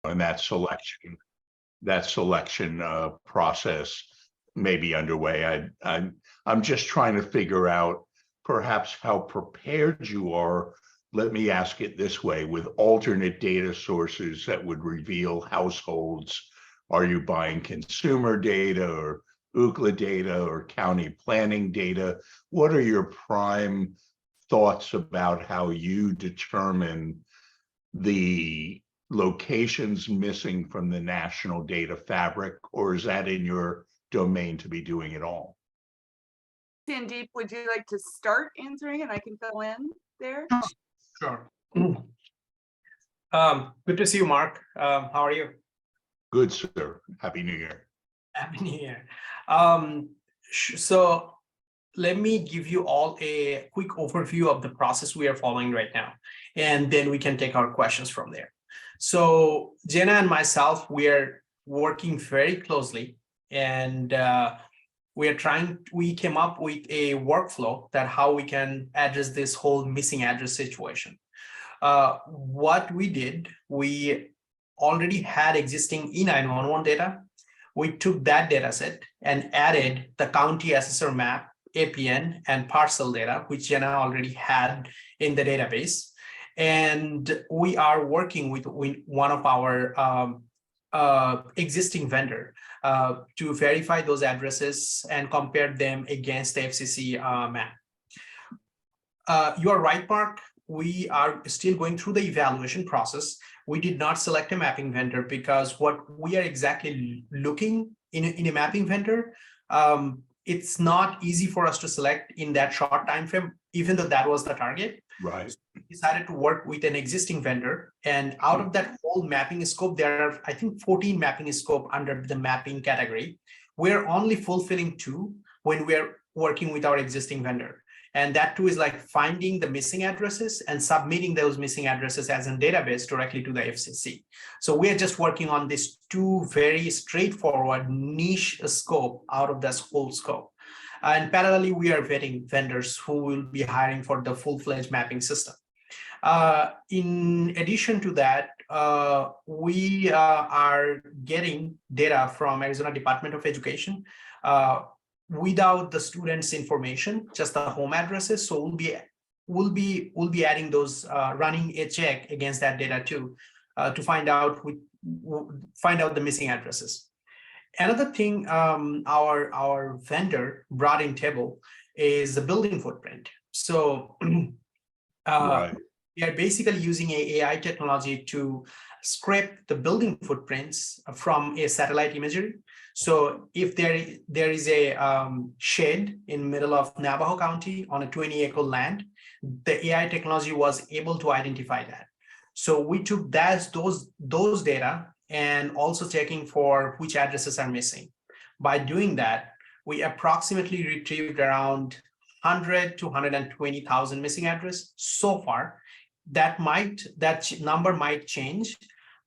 and that selection process may be underway. I'm just trying to figure out perhaps how prepared you are. Let me ask it this way: with alternate data sources that would reveal households, are you buying consumer data or Ookla data or county planning data? What are your prime thoughts about how you determine the locations missing from the national data fabric, or is that in your domain to be doing it all? Sandeep, would you like to start answering and I can fill in there? Sure. Good to see you, Mark. How are you? Good, sir. Happy New Year. Happy New Year. So let me give you all a quick overview of the process we are following right now, and then we can take our questions from there. So Jenna and myself, we are working very closely, and we came up with a workflow that how we can address this whole missing address situation. What we did, we already had existing E911 data. We took that data set and added the county assessor map, APN, and parcel data, which Jenna already had in the database. And we are working with one of our existing vendor to verify those addresses and compare them against the FCC map. You are right, Mark. We are still going through the evaluation process. We did not select a mapping vendor because what we are exactly looking in a mapping vendor, it's not easy for us to select in that short time frame, even though that was the target. Right. So we decided to work with an existing vendor, and out of that whole mapping scope, there are, I think, 14 mapping scope under the mapping category. We're only fulfilling 2 when we're working with our existing vendor. And that too is like finding the missing addresses and submitting those missing addresses as a database directly to the FCC. So we're just working on these 2 very straightforward niche scope out of this whole scope. And parallelly, we are vetting vendors who will be hiring for the full-fledged mapping system. In addition to that, we are getting data from Arizona Department of Education without the students' information, just the home addresses. So we'll be adding those, running a check against that data too, to find out the missing addresses. Another thing our vendor brought in table is the building footprint. So Right. we are basically using AI technology to scrape the building footprints from a satellite imagery. So if there is a shed in middle of Navajo County on a 20-acre land, the AI technology was able to identify that. So we took those data and also checking for which addresses are missing. By doing that, we approximately retrieved around 100 to 120,000 missing addresses so far. That number might change,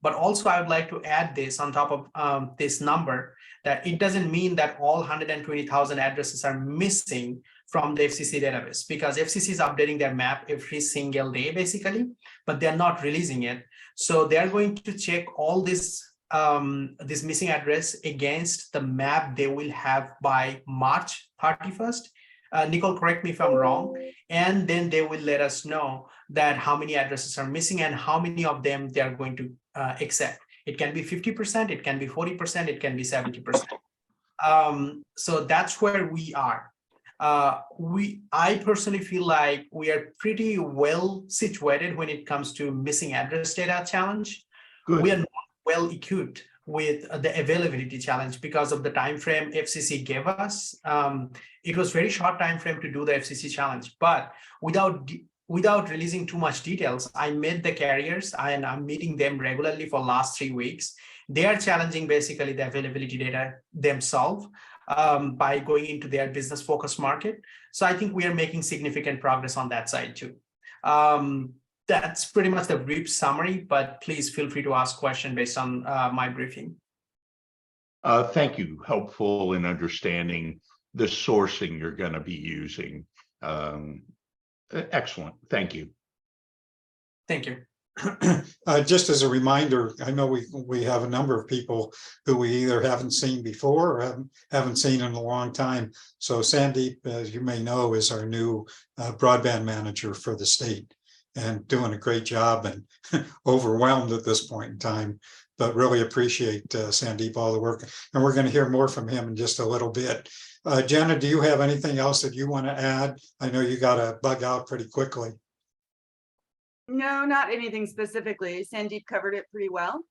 but also I would like to add this on top of this number, that it doesn't mean that all 120,000 addresses are missing from the FCC database, because FCC is updating their map every single day basically, but they're not releasing it. So they're going to check all this missing address against the map they will have by March 31st. Nicole, correct me if I'm wrong. And then they will let us know that how many addresses are missing and how many of them they are going to accept. It can be 50%, it can be 40%, it can be 70%. So that's where we are. I personally feel like we are pretty well situated when it comes to missing address data challenge. Good. We are not well equipped with the availability challenge because of the time frame FCC gave us. It was very short time frame to do the FCC challenge, but without releasing too much details, I met the carriers and I'm meeting them regularly for last 3 weeks. They are challenging basically the availability data themselves by going into their business focused market. So I think we are making significant progress on that side too. That's pretty much the brief summary, but please feel free to ask questions based on my briefing. Thank you. Helpful in understanding the sourcing you're going to be using. Excellent. Thank you. Thank you. Just as a reminder, I know we have a number of people who we either haven't seen before or haven't seen in a long time. So Sandeep, as you may know, is our new broadband manager for the state and doing a great job and overwhelmed at this point in time. But really appreciate Sandeep, all the work. And we're going to hear more from him in just a little bit. Jenna, do you have anything else that you want to add? I know you got to bug out pretty quickly. No, not anything specifically. Sandeep covered it pretty well.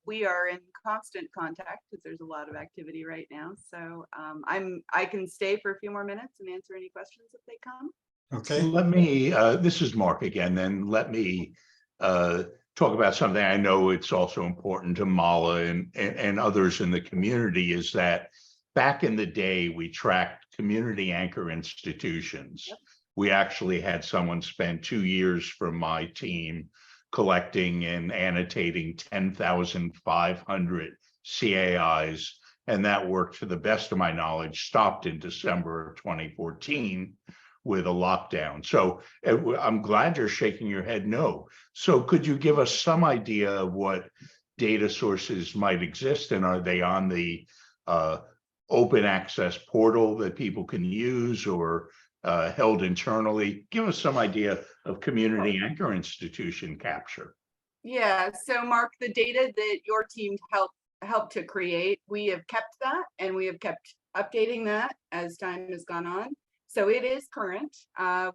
We are in constant contact because there's a lot of activity right now. So I can stay for a few more minutes and answer any questions if they come. Okay. Let me, this is Mark again, then let me talk about something I know it's also important to Mala and others in the community, is that back in the day, we tracked community anchor institutions. Yep. We actually had someone spend 2 years from my team collecting and annotating 10,500 CAIs. And that work, to the best of my knowledge, stopped in December of 2014 with a lockdown. So I'm glad you're shaking your head no. So could you give us some idea of what data sources might exist, and are they on the open access portal that people can use, or held internally? Give us some idea of community anchor institution capture. Yeah, so Mark, the data that your team helped to create, we have kept that and we have kept updating that as time has gone on. So it is current.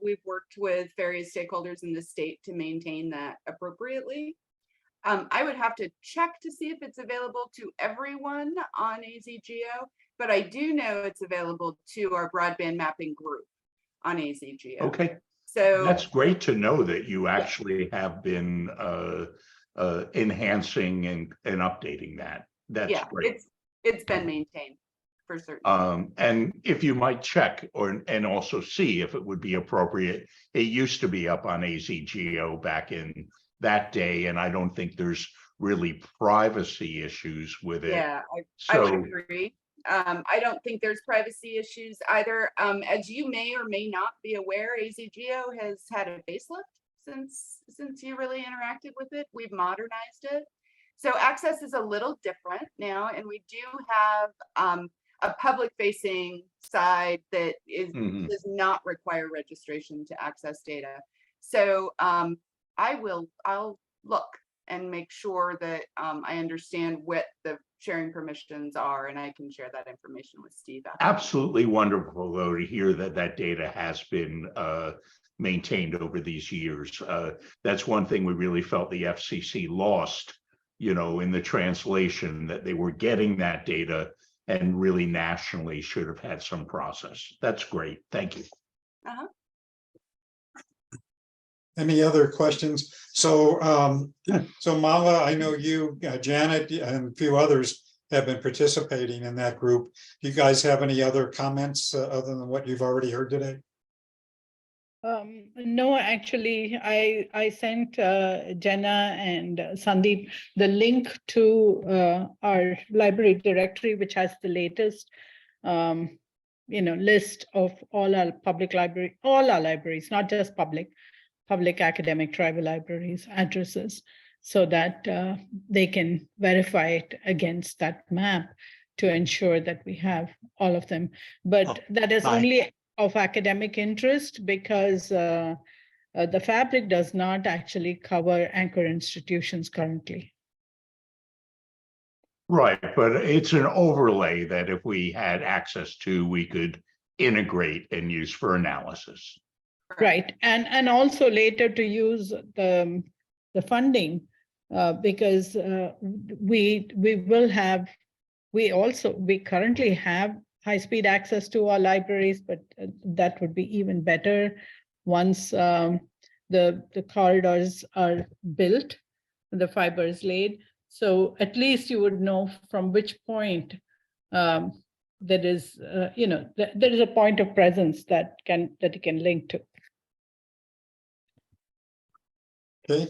We've worked with various stakeholders in the state to maintain that appropriately. I would have to check to see if it's available to everyone on AZGO, but I do know it's available to our broadband mapping group on AZGO. Okay, so that's great to know that you actually have been enhancing and updating that. That's great. It's been maintained for certain. And if you might check and also see if it would be appropriate. It used to be up on AZGO back in that day, and I don't think there's really privacy issues with it. Yeah, I would agree. I don't think there's privacy issues either. As you may or may not be aware, AZGO has had a facelift since you really interacted with it. We've modernized it. So access is a little different now, and we do have a public facing side that does not require registration to access data. So I'll look and make sure that I understand what the sharing permissions are, and I can share that information with Steve. Absolutely wonderful, though, to hear that data has been maintained over these years. That's one thing we really felt the FCC lost, in the translation, that they were getting that data and really nationally should have had some process. That's great. Thank you. Any other questions? So, so Mala, I know you, Janet, and a few others have been participating in that group. Do you guys have any other comments other than what you've already heard today? No, actually, I sent Jenna and Sandeep the link to our library directory, which has the latest, list of all our libraries, not just public academic tribal libraries addresses, so that they can verify it against that map to ensure that we have all of them. But that is only of academic interest, because the fabric does not actually cover anchor institutions currently. Right, but it's an overlay that if we had access to, we could integrate and use for analysis. Right, and also later to use the funding, because we currently have high-speed access to our libraries, but that would be even better once the corridors are built, the fiber is laid. So at least you would know from which point there is, there is a point of presence that you can link to. Okay.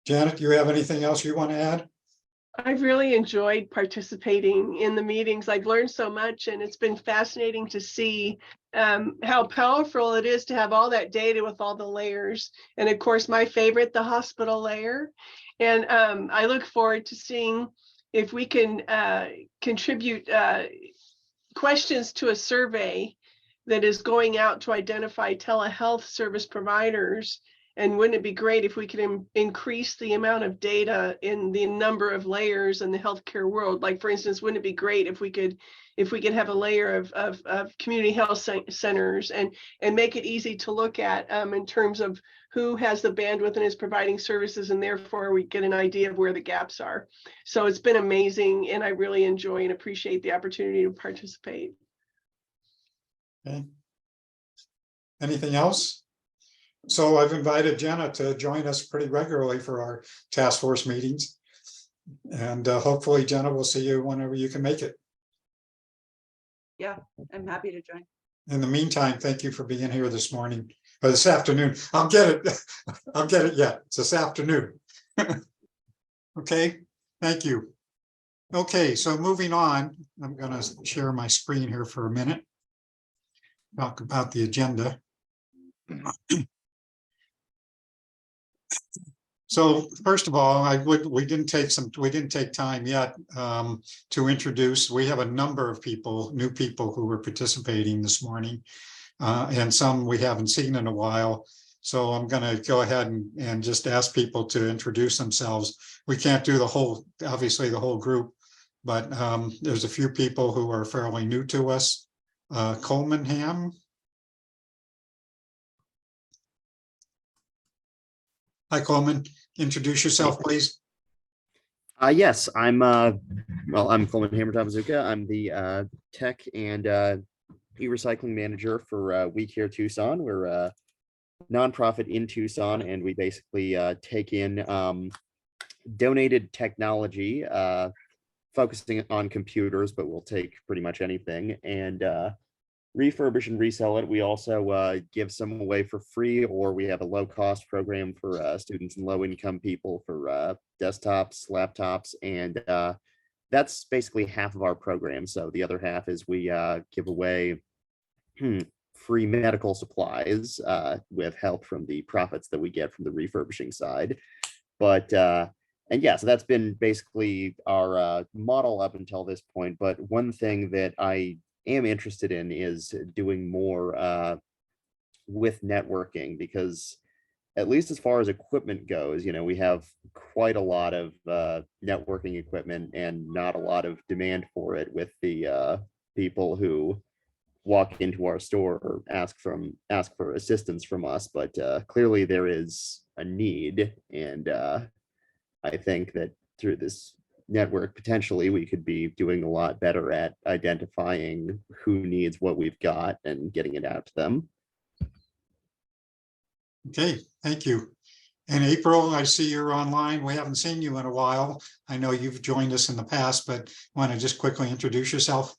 Janet, do you have anything else you want to add? I've really enjoyed participating in the meetings. I've learned so much, and it's been fascinating to see how powerful it is to have all that data with all the layers. And of course, my favorite, the hospital layer. And I look forward to seeing if we can contribute questions to a survey that is going out to identify telehealth service providers. And wouldn't it be great if we could increase the amount of data in the number of layers in the healthcare world? Like, for instance, wouldn't it be great if we could have a layer of community health centers and make it easy to look at in terms of who has the bandwidth and is providing services, and therefore we get an idea of where the gaps are. So it's been amazing, and I really enjoy and appreciate the opportunity to participate. Okay. Anything else? So I've invited Jenna to join us pretty regularly for our task force meetings. And hopefully, Jenna, we'll see you whenever you can make it. Yeah, I'm happy to join. In the meantime, thank you for being here this morning, or this afternoon. I'll get it. I'll get it yet. It's this afternoon. Okay, thank you. Okay, so moving on, I'm going to share my screen here for a minute. Talk about the agenda. So first of all, we didn't take time yet to introduce. We have a number of people, new people who were participating this morning, and some we haven't seen in a while. So I'm going to go ahead and just ask people to introduce themselves. We can't do obviously the whole group, but there's a few people who are fairly new to us. Coleman Ham. Hi, Coleman. Introduce yourself, please. Yes, I'm Coleman Hammer-Tabazuka. I'm the tech and e-recycling manager for We Care Tucson. We're a nonprofit in Tucson, and we basically take in donated technology, focusing on computers, but we'll take pretty much anything, and refurbish and resell it. We also give some away for free, or we have a low-cost program for students and low-income people for desktops, laptops, and that's basically half of our program. So the other half is we give away free medical supplies with help from the profits that we get from the refurbishing side. But and yeah, so that's been basically our model up until this point. But one thing that I am interested in is doing more with networking, because at least as far as equipment goes, we have quite a lot of networking equipment and not a lot of demand for it with the people who walk into our store or ask for assistance from us. But clearly there is a need, and I think that through this network, potentially we could be doing a lot better at identifying who needs what we've got and getting it out to them. Okay, thank you. And April, I see you're online. We haven't seen you in a while. I know you've joined us in the past, but want to just quickly introduce yourself?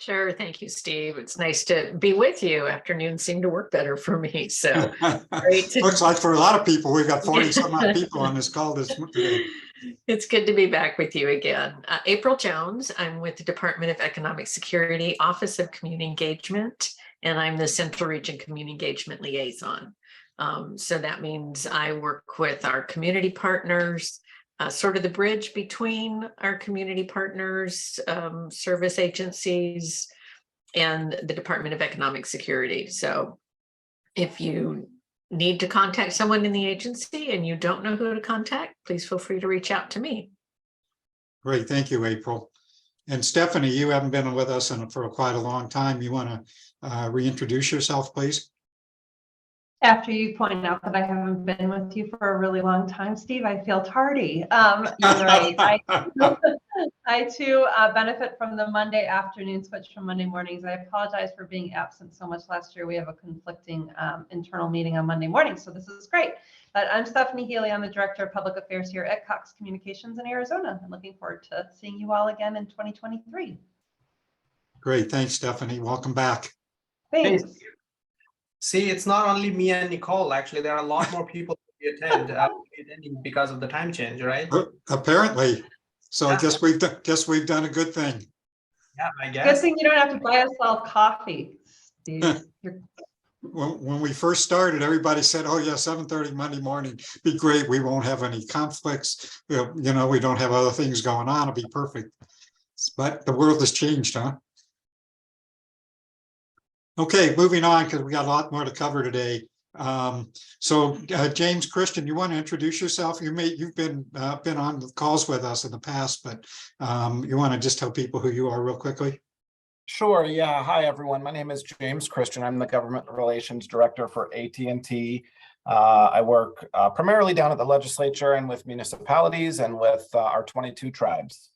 Sure. Thank you, Steve. It's nice to be with you. Afternoons seem to work better for me. So great to... Looks like for a lot of people, we've got 40 some odd people on this call today. It's good to be back with you again. April Jones. I'm with the Department of Economic Security, Office of Community Engagement, and I'm the Central Region Community Engagement Liaison. So that means I work with our community partners, sort of the bridge between our community partners, service agencies, and the Department of Economic Security. So if you need to contact someone in the agency and you don't know who to contact, please feel free to reach out to me. Great, thank you, April. And Stephanie, you haven't been with us for quite a long time. You want to reintroduce yourself, please? After you point out that I haven't been with you for a really long time, Steve, I feel tardy. You're right. I too benefit from the Monday afternoon switch from Monday mornings. I apologize for being absent so much last year. We have a conflicting internal meeting on Monday morning, so this is great. But I'm Stephanie Healy. I'm the Director of Public Affairs here at Cox Communications in Arizona. I'm looking forward to seeing you all again in 2023. Great, thanks, Stephanie. Welcome back. Thanks. See, it's not only me and Nicole. Actually, there are a lot more people who attending because of the time change, right? Apparently. So I guess we've done a good thing. Yeah, I Good guess. thing you don't have to buy us all coffee, Steve. You're- When we first started, everybody said, oh yeah, 7:30 Monday morning, be great. We won't have any conflicts. You know, we don't have other things going on. It'll be perfect. But the world has changed, huh? Okay, moving on, because we got a lot more to cover today. So James Christian, you want to introduce yourself? You've been on calls with us in the past, but you want to just tell people who you are real quickly? Sure. Yeah. Hi, everyone. My name is James Christian. I'm the Government Relations Director for AT&T. I work primarily down at the legislature and with municipalities and with our 22 tribes.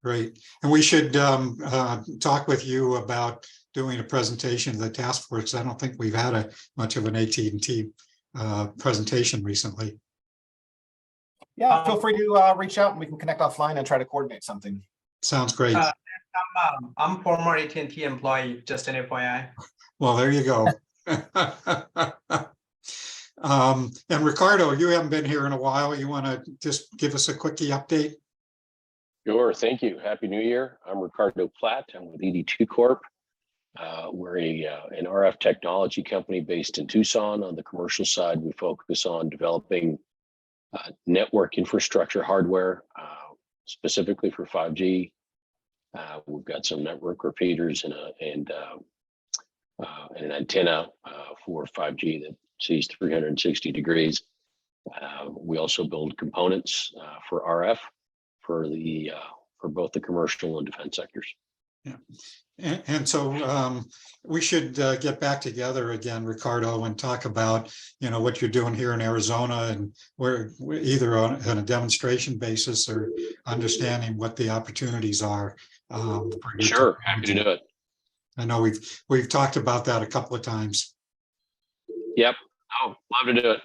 Great. And we should talk with you about doing a presentation of the task force. I don't think we've had much of an AT&T presentation recently. Yeah, feel free to reach out and we can connect offline and try to coordinate something. Sounds great. I'm former AT&T employee, just an FYI. Well, there you go. And Ricardo, you haven't been here in a while. You want to just give us a quickie update? Sure, thank you. Happy New Year. I'm Ricardo Platt. I'm with ED2 Corp. We're an RF technology company based in Tucson. On the commercial side, we focus on developing network infrastructure hardware, specifically for 5G. We've got some network repeaters and an antenna for 5G that sees 360 degrees. We also build components for RF for both the commercial and defense sectors. Yeah. And so we should get back together again, Ricardo, and talk about, what you're doing here in Arizona, and we're either on a demonstration basis or understanding what the opportunities are. For your Sure, happy to do it. I know we've talked about that a couple of times. Yep. Oh, love to do it.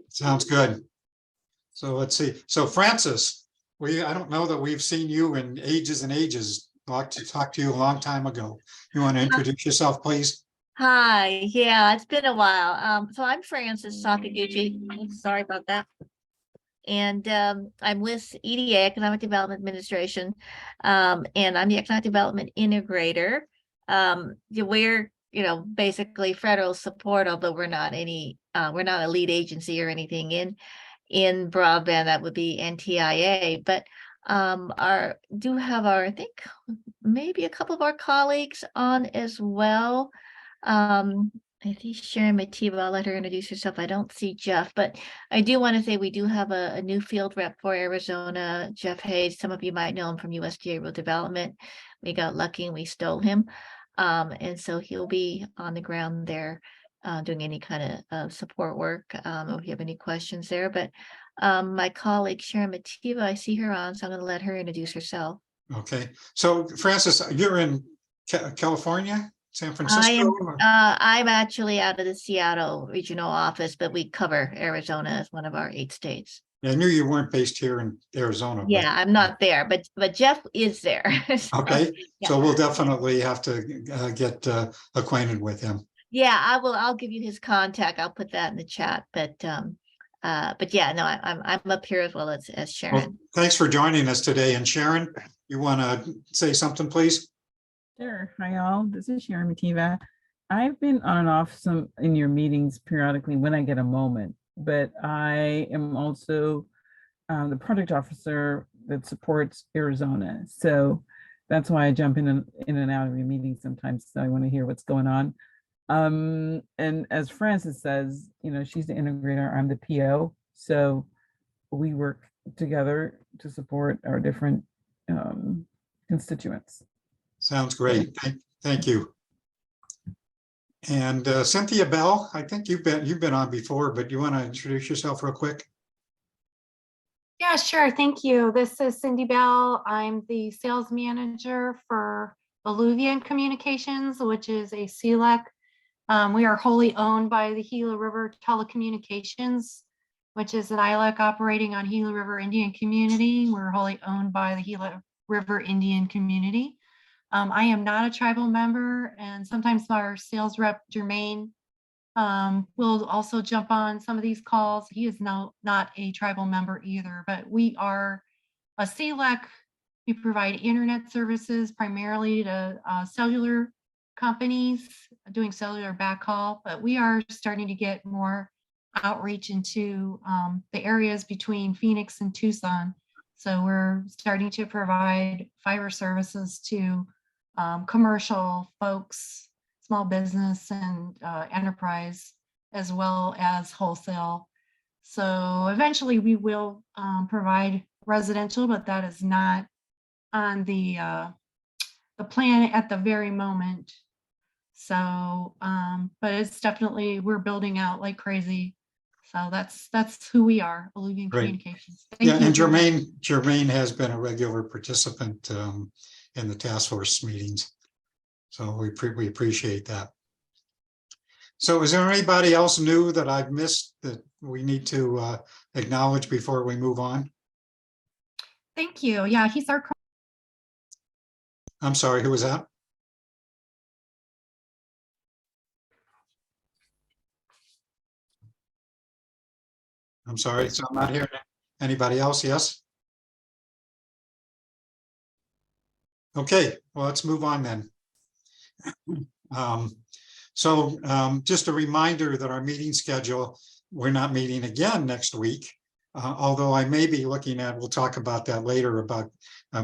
Sounds good. So let's see. So Francis, I don't know that we've seen you in ages and ages. I'd like to talk to you a long time ago. You want to introduce yourself, please? Hi, yeah, it's been a while. So I'm Frances Sakaguchi. Sorry about that. And I'm with EDA, Economic Development Administration, and I'm the Economic Development Integrator. We're, basically federal support, although we're not a lead agency or anything in broadband. That would be NTIA, but I think maybe a couple of our colleagues on as well. I see Sharon Mativa. I'll let her introduce herself. I don't see Jeff, but I do want to say we do have a new field rep for Arizona, Jeff Hayes. Some of you might know him from USDA Rural Development. We got lucky and we stole him. And so he'll be on the ground there doing any kind of support work if you have any questions there. But my colleague Sharon Mativa, I see her on, so I'm going to let her introduce herself. Okay. So Francis, you're in California? San Francisco? I'm actually out of the Seattle regional office, but we cover Arizona as one of our 8 states. I knew you weren't based here in Arizona. Yeah, I'm not there, but Jeff is there. So, okay, yeah. So we'll definitely have to get acquainted with him. Yeah, I will. I'll give you his contact. I'll put that in the chat. But yeah, no, I'm up here as well as Sharon. Well, thanks for joining us today. And Sharon, you want to say something, please? Sure. Hi, all. This is Sharon Mativa. I've been on and off some in your meetings periodically when I get a moment, but I am also the project officer that supports Arizona. So that's why I jump in and out of your meetings sometimes. So I want to hear what's going on. And as Frances says, she's the integrator, I'm the PO. So we work together to support our different constituents. Sounds great. Thank you. And Cynthia Bell, I think you've been on before, but you want to introduce yourself real quick? Yeah, sure. Thank you. This is Cindy Bell. I'm the sales manager for Alluvian Communications, which is a CLEC. We are wholly owned by the Gila River Telecommunications, which is an ILEC operating on Gila River Indian Community. We're wholly owned by the Gila River Indian Community. I am not a tribal member, and sometimes our sales rep, Jermaine, will also jump on some of these calls. He is now not a tribal member either, but we are a CLEC. We provide internet services primarily to cellular companies doing cellular backhaul, but we are starting to get more outreach into the areas between Phoenix and Tucson. So we're starting to provide fiber services to commercial folks, small business and enterprise, as well as wholesale. So eventually we will provide residential, but that is not on the plan at the very moment. So, but it's definitely, we're building out like crazy. So that's who we are, Alluvian Great. Communications. Thank Yeah, you and very much. Jermaine has been a regular participant in the task force meetings. So we appreciate that. So is there anybody else new that I've missed that we need to acknowledge before we move on? Thank you. Yeah, he's our I'm sorry, who was that? I'm sorry, so I'm not hearing anybody else, yes? Okay, well, let's move on then. Just a reminder that our meeting schedule, we're not meeting again next week. Although I may be looking at, we'll talk about that later, about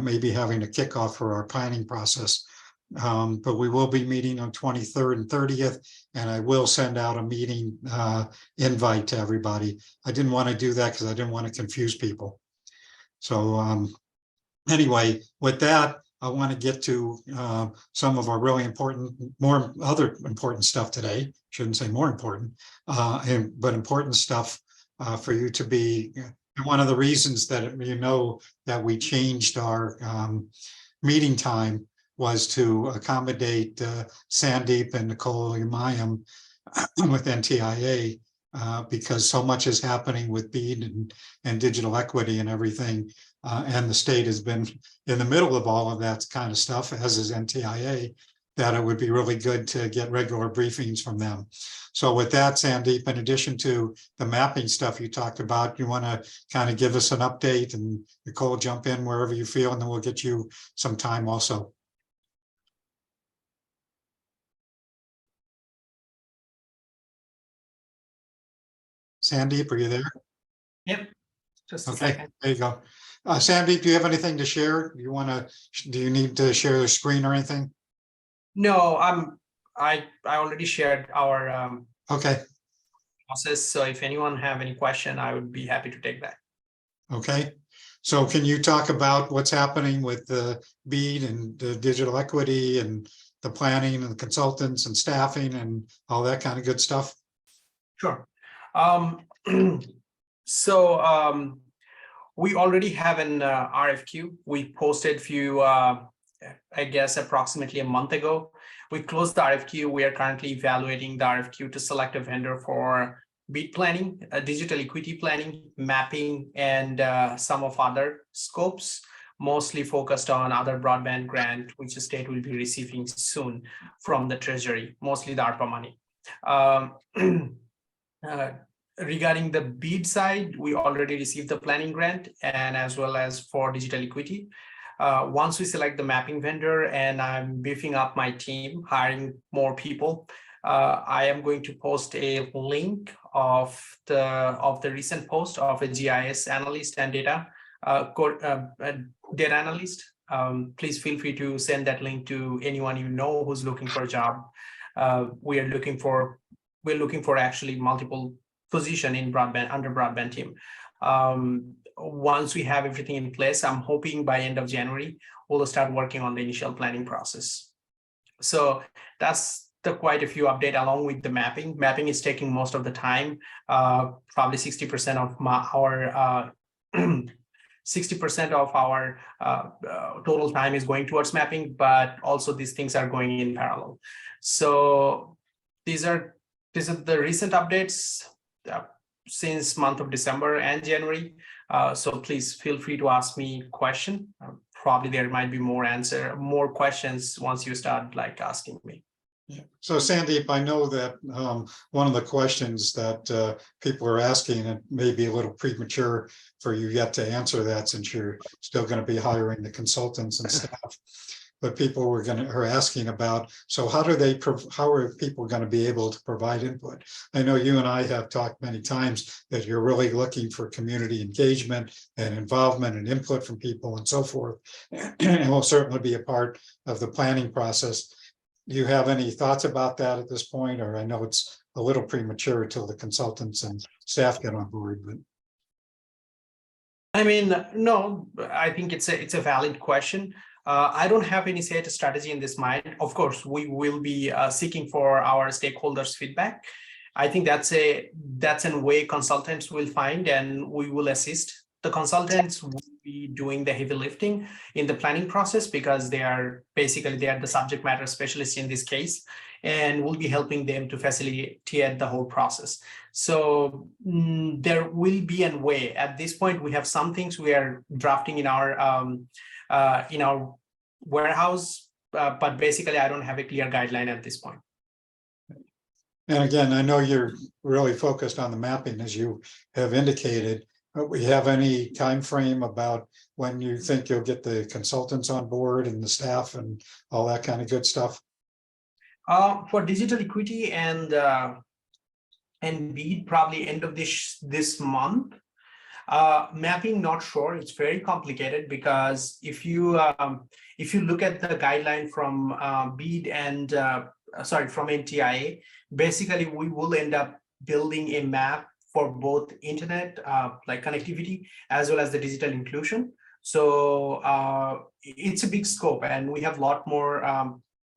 maybe having a kickoff for our planning process. But we will be meeting on 23rd and 30th, and I will send out a meeting invite to everybody. I didn't want to do that because I didn't want to confuse people. So anyway, with that, I want to get to some of our really important, more other important stuff today. Shouldn't say more important, but important stuff for you to be. And one of the reasons that that we changed our meeting time was to accommodate Sandeep and Nicole Umayam with NTIA because so much is happening with BEAD and digital equity and everything. And the state has been in the middle of all of that kind of stuff, as is NTIA, that it would be really good to get regular briefings from them. So with that, Sandeep, in addition to the mapping stuff you talked about, you want to kind of give us an update, and Nicole, jump in wherever you feel, and then we'll get you some time also. Sandeep, are you there? Yep. Just a Okay, second. there you go. Sandeep, do you have anything to share? Do you need to share the screen or anything? No, I already shared our Okay, process. So if anyone have any question, I would be happy to take that. okay. So can you talk about what's happening with the BEAD and the digital equity and the planning and the consultants and staffing and all that kind of good stuff? Sure. We already have an RFQ. We posted few, I guess, approximately a month ago. We closed the RFQ. We are currently evaluating the RFQ to select a vendor for BEAD planning, digital equity planning, mapping, and some of other scopes, mostly focused on other broadband grant, which the state will be receiving soon from the Treasury, mostly the ARPA money. Regarding the BEAD side, we already received the planning grant, and as well as for digital equity. Once we select the mapping vendor and I'm beefing up my team, hiring more people, I am going to post a link of the recent post of a GIS analyst and data analyst. Please feel free to send that link to anyone you know who's looking for a job. We're looking for actually multiple position in broadband, under broadband team. Once we have everything in place, I'm hoping by end of January, we'll start working on the initial planning process. So that's quite a few update along with the mapping. Mapping is taking most of the time, probably 60% of our 60% of our total time is going towards mapping, but also these things are going in parallel. So these are the recent updates since month of December and January. So please feel free to ask me question. Probably there might be more questions once you start asking me. Yeah. So Sandeep, I know that one of the questions that people are asking, and it may be a little premature for you yet to answer that since you're still going to be hiring the consultants and staff. But people are asking about, so how are people going to be able to provide input? I know you and I have talked many times that you're really looking for community engagement and involvement and input from people and so forth. And will certainly be a part of the planning process. Do you have any thoughts about that at this point? Or I know it's a little premature till the consultants and staff get on board, but. I mean, no, I think it's a valid question. I don't have any set strategy in this mind. Of course, we will be seeking for our stakeholders' feedback. I think that's a way consultants will find, and we will assist. The consultants will be doing the heavy lifting in the planning process because they are the subject matter specialists in this case, and we'll be helping them to facilitate the whole process. So there will be a way. At this point, we have some things we are drafting in our warehouse, but basically I don't have a clear guideline at this point. And again, I know you're really focused on the mapping as you have indicated. We have any time frame about when you think you'll get the consultants on board and the staff and all that kind of good stuff? For digital equity and BEAD, probably end of this month. Mapping, not sure. It's very complicated because if you look at the guideline from BEAD and from NTIA, basically we will end up building a map for both internet like connectivity as well as the digital inclusion. So it's a big scope, and we have a lot more.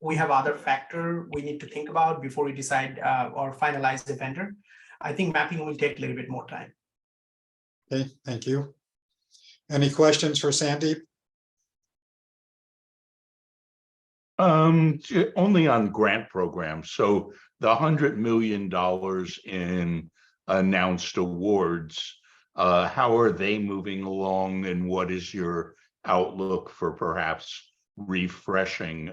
We have other factor we need to think about before we decide or finalize the vendor. I think mapping will take a little bit more time. Okay, thank you. Any questions for Sandeep? Only on grant programs. So the $100 million in announced awards, how are they moving along, and what is your outlook for perhaps refreshing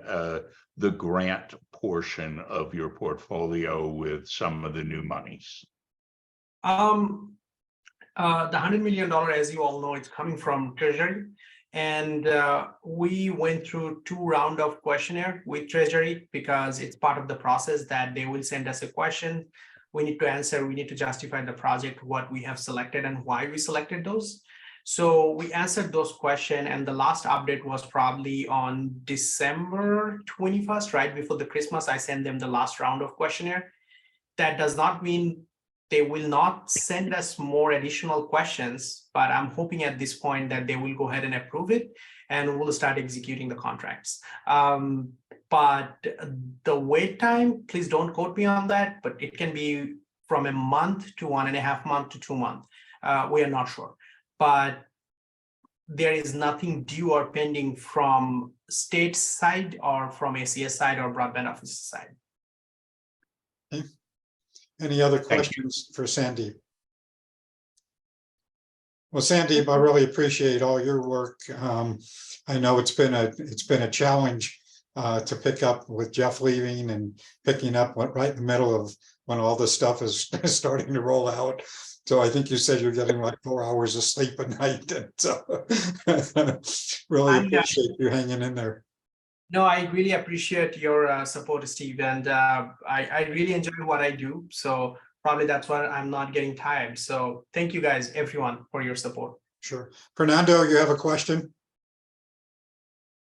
the grant portion of your portfolio with some of the new monies? The $100 million, as you all know, it's coming from Treasury. And we went through 2 rounds of questionnaire with Treasury because it's part of the process that they will send us a question. We need to answer, we need to justify the project, what we have selected and why we selected those. So we answered those questions, and the last update was probably on December 21st, right before the Christmas. I sent them the last round of questionnaire. That does not mean they will not send us more additional questions, but I'm hoping at this point that they will go ahead and approve it, and we'll start executing the contracts. But the wait time, please don't quote me on that, but it can be from a month to 1.5 months to 2 months. We are not sure, but there is nothing due or pending from state side or from ACS side or broadband office side. Okay. Any other questions for Sandeep? Well, Sandeep, I really appreciate all your work. I know it's been a challenge to pick up with Jeff leaving and picking up right in the middle of when all this stuff is starting to roll out. So I think you said you're getting like 4 hours of sleep a night. And so really appreciate you hanging in there. No, I really appreciate your support, Steve, and I really enjoy what I do. So probably that's why I'm not getting tired. So thank you guys, everyone, for your support. Sure. Fernando, you have a question?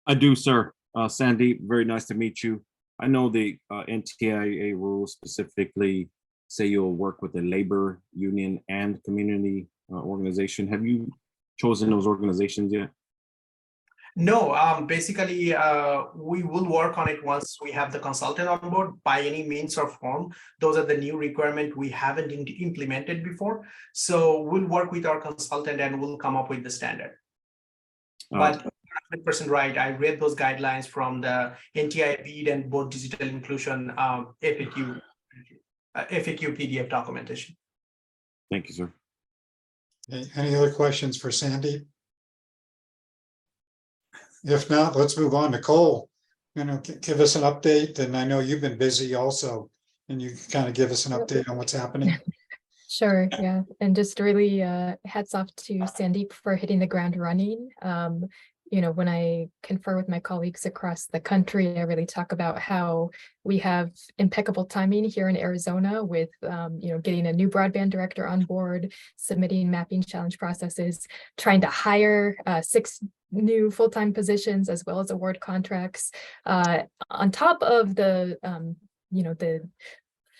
I do, sir. Sandeep, very nice to meet you. I know the NTIA rules specifically say you'll work with a labor union and community organization. Have you chosen those organizations yet? No, basically, we will work on it once we have the consultant on board by any means or form. Those are the new requirements we haven't implemented before. So we'll work with our consultant and we'll come up with the standard. But 100% right, I read those guidelines from the NTIA BEAD and both digital inclusion FAQ PDF documentation. Thank you, sir. Okay. Any other questions for Sandeep? If not, let's move on to Cole. give us an update? And I know you've been busy also, and you can kind of give us an update on what's happening. Sure, yeah, and just really hats off to Sandeep for hitting the ground running. You know, when I confer with my colleagues across the country, I really talk about how we have impeccable timing here in Arizona with, you know, getting a new broadband director on board, submitting mapping challenge processes, trying to hire 6 new full-time positions as well as award contracts on top of the, you know, the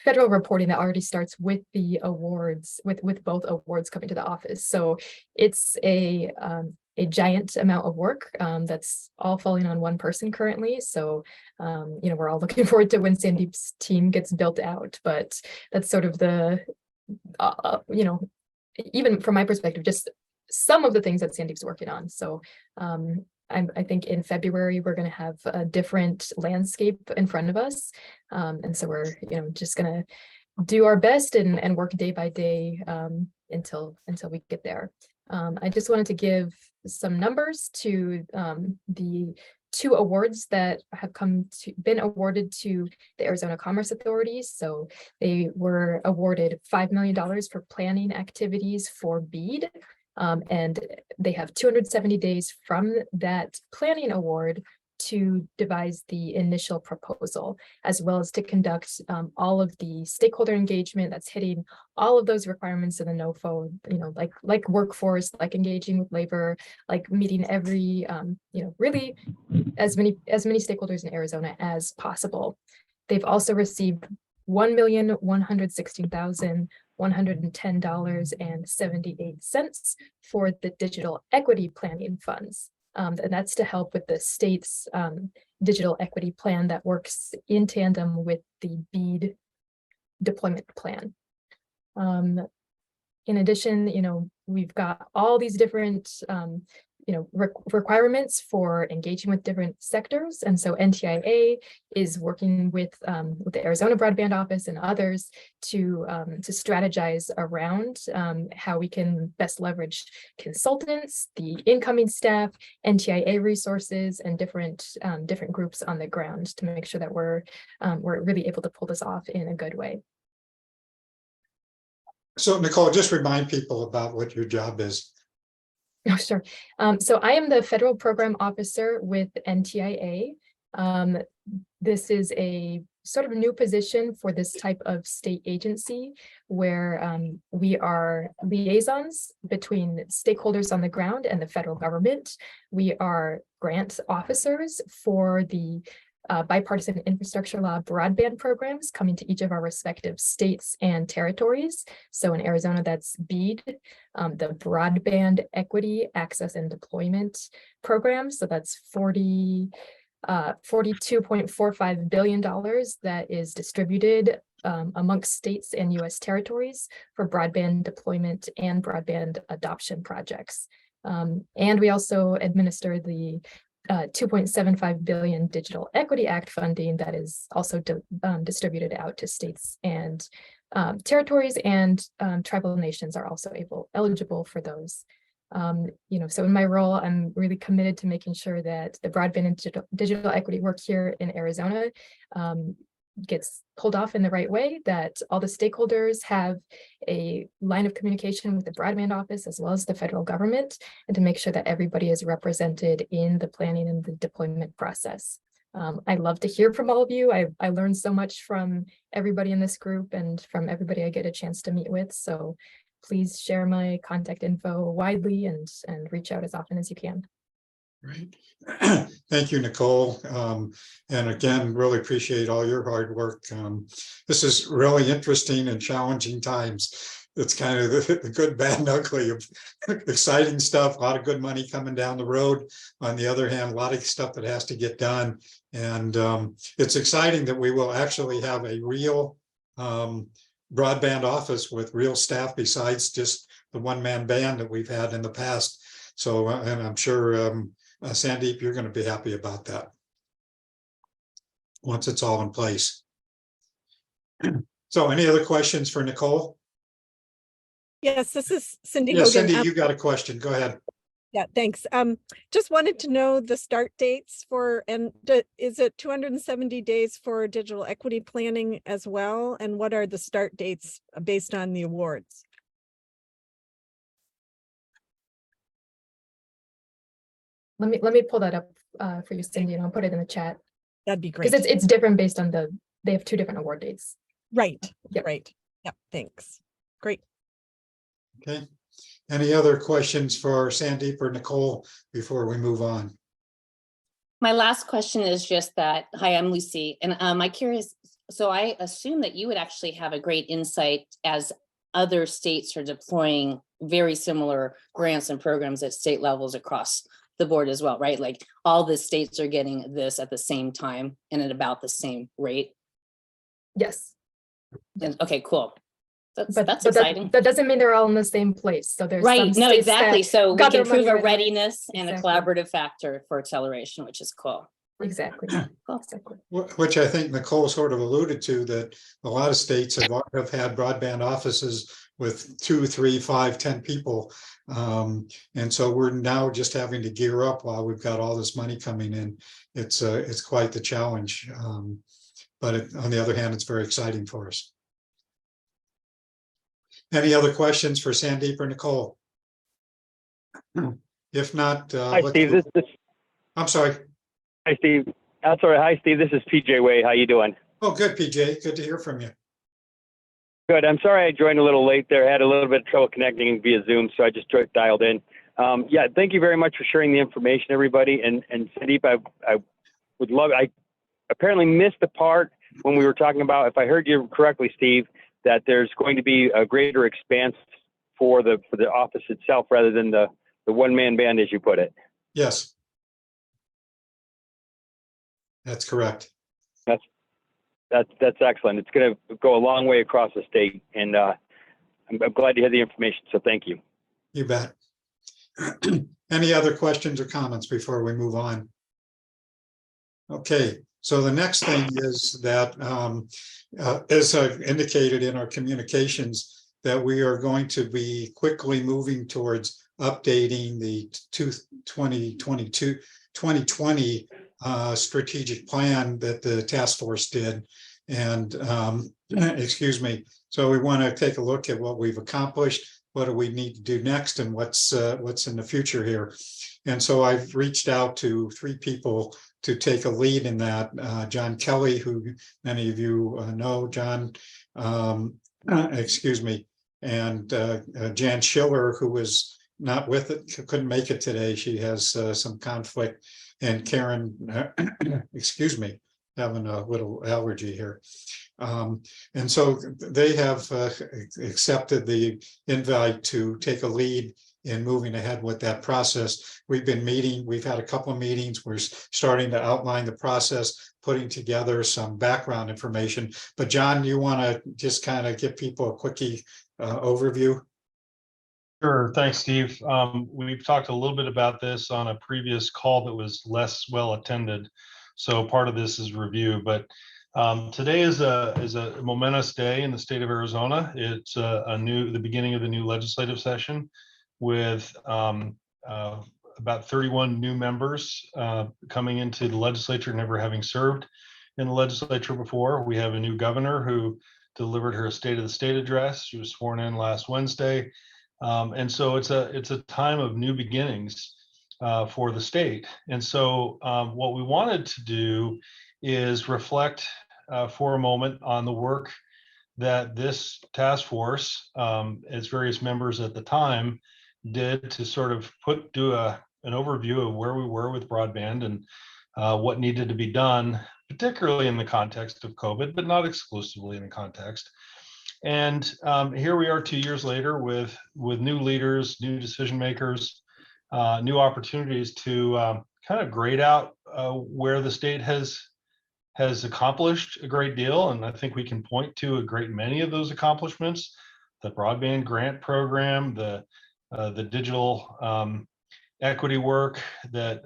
federal reporting that already starts with the awards, with both awards coming to the office. So it's a giant amount of work that's all falling on one person currently. So, you know, we're all looking forward to when Sandeep's team gets built out, but that's sort of the, you know, even from my perspective, just some of the things that Sandeep's working on. So I think in February, we're going to have a different landscape in front of us. And so we're, you know, just going to do our best and work day by day until we get there. I just wanted to give some numbers to the 2 awards that have been awarded to the Arizona Commerce Authority. So they were awarded $5 million for planning activities for BEAD. And they have 270 days from that planning award to devise the initial proposal, as well as to conduct all of the stakeholder engagement that's hitting all of those requirements of the NOFO, you know, like workforce, like engaging with labor, like meeting every, you know, really as many stakeholders in Arizona as possible. They've also received $1,116,110.78 for the digital equity planning funds. And that's to help with the state's digital equity plan that works in tandem with the BEAD deployment plan. In addition, you know, we've got all these different you know, requirements for engaging with different sectors. And so NTIA is working with the Arizona Broadband Office and others to strategize around how we can best leverage consultants, the incoming staff, NTIA resources, and different groups on the ground to make sure that we're really able to pull this off in a good way. So Nicole, just remind people about what your job is. Oh, sure. So I am the federal program officer with NTIA. This is a sort of new position for this type of state agency where we are liaisons between stakeholders on the ground and the federal government. We are grant officers for the bipartisan infrastructure law broadband programs coming to each of our respective states and territories. So in Arizona, that's BEAD, the Broadband Equity Access and Deployment Program. So that's $42.45 billion that is distributed amongst states and US territories for broadband deployment and broadband adoption projects. And we also administer the $2.75 billion Digital Equity Act funding that is also distributed out to states and territories, and tribal nations are also eligible for those. You know, so in my role, I'm really committed to making sure that the broadband and digital equity work here in Arizona gets pulled off in the right way, that all the stakeholders have a line of communication with the broadband office as well as the federal government, and to make sure that everybody is represented in the planning and the deployment process. I love to hear from all of you. I learned so much from everybody in this group and from everybody I get a chance to meet with. So please share my contact info widely and reach out as often as you can. Great. Thank you, Nicole. And again, really appreciate all your hard work. This is really interesting and challenging times. It's kind of the good, bad, and ugly of exciting stuff, a lot of good money coming down the road. On the other hand, a lot of stuff that has to get done. And it's exciting that we will actually have a real broadband office with real staff besides just the one-man band that we've had in the past. So, and I'm sure Sandeep, you're going to be happy about that once it's all in place. So any other questions for Nicole? Yes, this is Cindy Yeah, Hogan. Cindy, you got a question. Go ahead. Yeah, thanks. Just wanted to know the start dates for, and is it 270 days for digital equity planning as well? And what are the start dates based on the awards? Let me pull that up for you, Cindy, and I'll put it in the chat. That'd be great. Because it's different based on they have 2 different award dates. Right, Yep. right. Yep, thanks. Great. Okay. Any other questions for Sandeep or Nicole before we move on? My last question is just that, hi, I'm Lucy, and I'm curious, so I assume that you would actually have a great insight as other states are deploying very similar grants and programs at state levels across the board as well, right? Like all the states are getting this at the same time and at about the same rate? Yes. And, okay, cool. That's But exciting. that doesn't mean they're all in the same place. So there's Right, some no, states exactly. that So we got can their money prove a right away. readiness and a Exactly. collaborative factor for acceleration, which is cool. Exactly. Cool. Exactly. Which I think Nicole sort of alluded to, that a lot of states have had broadband offices with 2, 3, 5, 10 people. And so we're now just having to gear up while we've got all this money coming in. It's quite the challenge. But on the other hand, it's very exciting for us. Any other questions for Sandeep or Nicole? If not, Hi, Steve. I'm sorry. Hi, Steve. That's all right. Hi, Steve. This is PJ Way. How you doing? Oh, good, PJ. Good to hear from you. Good. I'm sorry I joined a little late there. I had a little bit of trouble connecting via Zoom, so I just dialed in. Yeah, thank you very much for sharing the information, everybody. And Sandeep, I would love. I apparently missed the part when we were talking about, if I heard you correctly, Steve, that there's going to be a greater expanse for the office itself rather than the one-man band, as you put it. Yes. That's correct. That's excellent. It's going to go a long way across the state, and I'm glad to hear the information. So thank you. You bet. Any other questions or comments before we move on? Okay, so the next thing is that, as I've indicated in our communications, that we are going to be quickly moving towards updating the 2020 strategic plan that the task force did. And excuse me. So we want to take a look at what we've accomplished, what do we need to do next, and what's in the future here. And so I've reached out to 3 people to take a lead in that. John Kelly, who many of you know, John, excuse me, and Jan Schiller, who was not with it, couldn't make it today. She has some conflict, and Karen, excuse me, having a little allergy here. And so they have accepted the invite to take a lead in moving ahead with that process. We've been meeting, we've had a couple of meetings. We're starting to outline the process, putting together some background information. But John, you want to just kind of give people a quickie overview? Sure. Thanks, Steve. We've talked a little bit about this on a previous call that was less well attended. So part of this is review, but today is a momentous day in the state of Arizona. It's the beginning of the new legislative session with about 31 new members coming into the legislature, never having served in the legislature before. We have a new governor who delivered her State of the State address. She was sworn in last Wednesday. And so it's a time of new beginnings for the state. And so what we wanted to do is reflect for a moment on the work that this task force, its various members at the time, did to sort of do an overview of where we were with broadband and what needed to be done, particularly in the context of COVID, but not exclusively in the context. And here we are 2 years later with new leaders, new decision makers, new opportunities to kind of grade out where the state has accomplished a great deal. And I think we can point to a great many of those accomplishments: the broadband grant program, the digital equity work that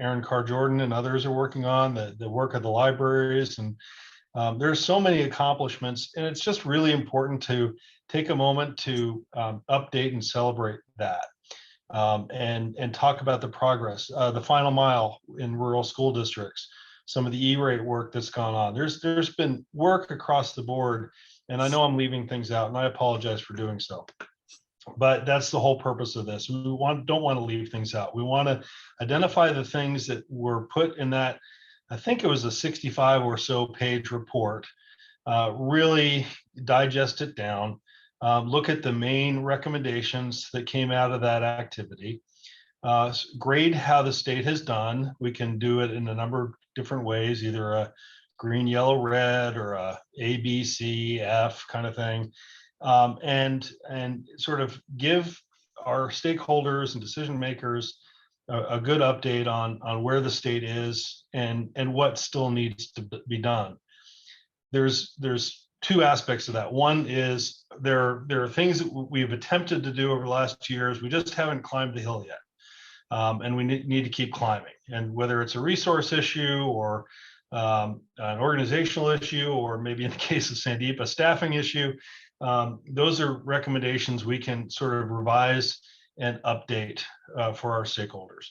Aaron Carr Jordan and others are working on, the work of the libraries. And there's so many accomplishments, and it's just really important to take a moment to update and celebrate that. and talk about the progress, the final mile in rural school districts, some of the E-rate work that's gone on. There's been work across the board, and I know I'm leaving things out, and I apologize for doing so. But that's the whole purpose of this. We don't want to leave things out. We want to identify the things that were put in that, I think it was a 65 or so page report, really digest it down, look at the main recommendations that came out of that activity, grade how the state has done. We can do it in a number of different ways, either a green, yellow, red, or A, B, C, F kind of thing. And sort of give our stakeholders and decision makers a good update on where the state is and what still needs to be done. There's two aspects of that. One is there are things that we've attempted to do over the last 2 years. We just haven't climbed the hill yet. And we need to keep climbing. And whether it's a resource issue or an organizational issue, or maybe in the case of Sandeep, a staffing issue, those are recommendations we can sort of revise and update for our stakeholders.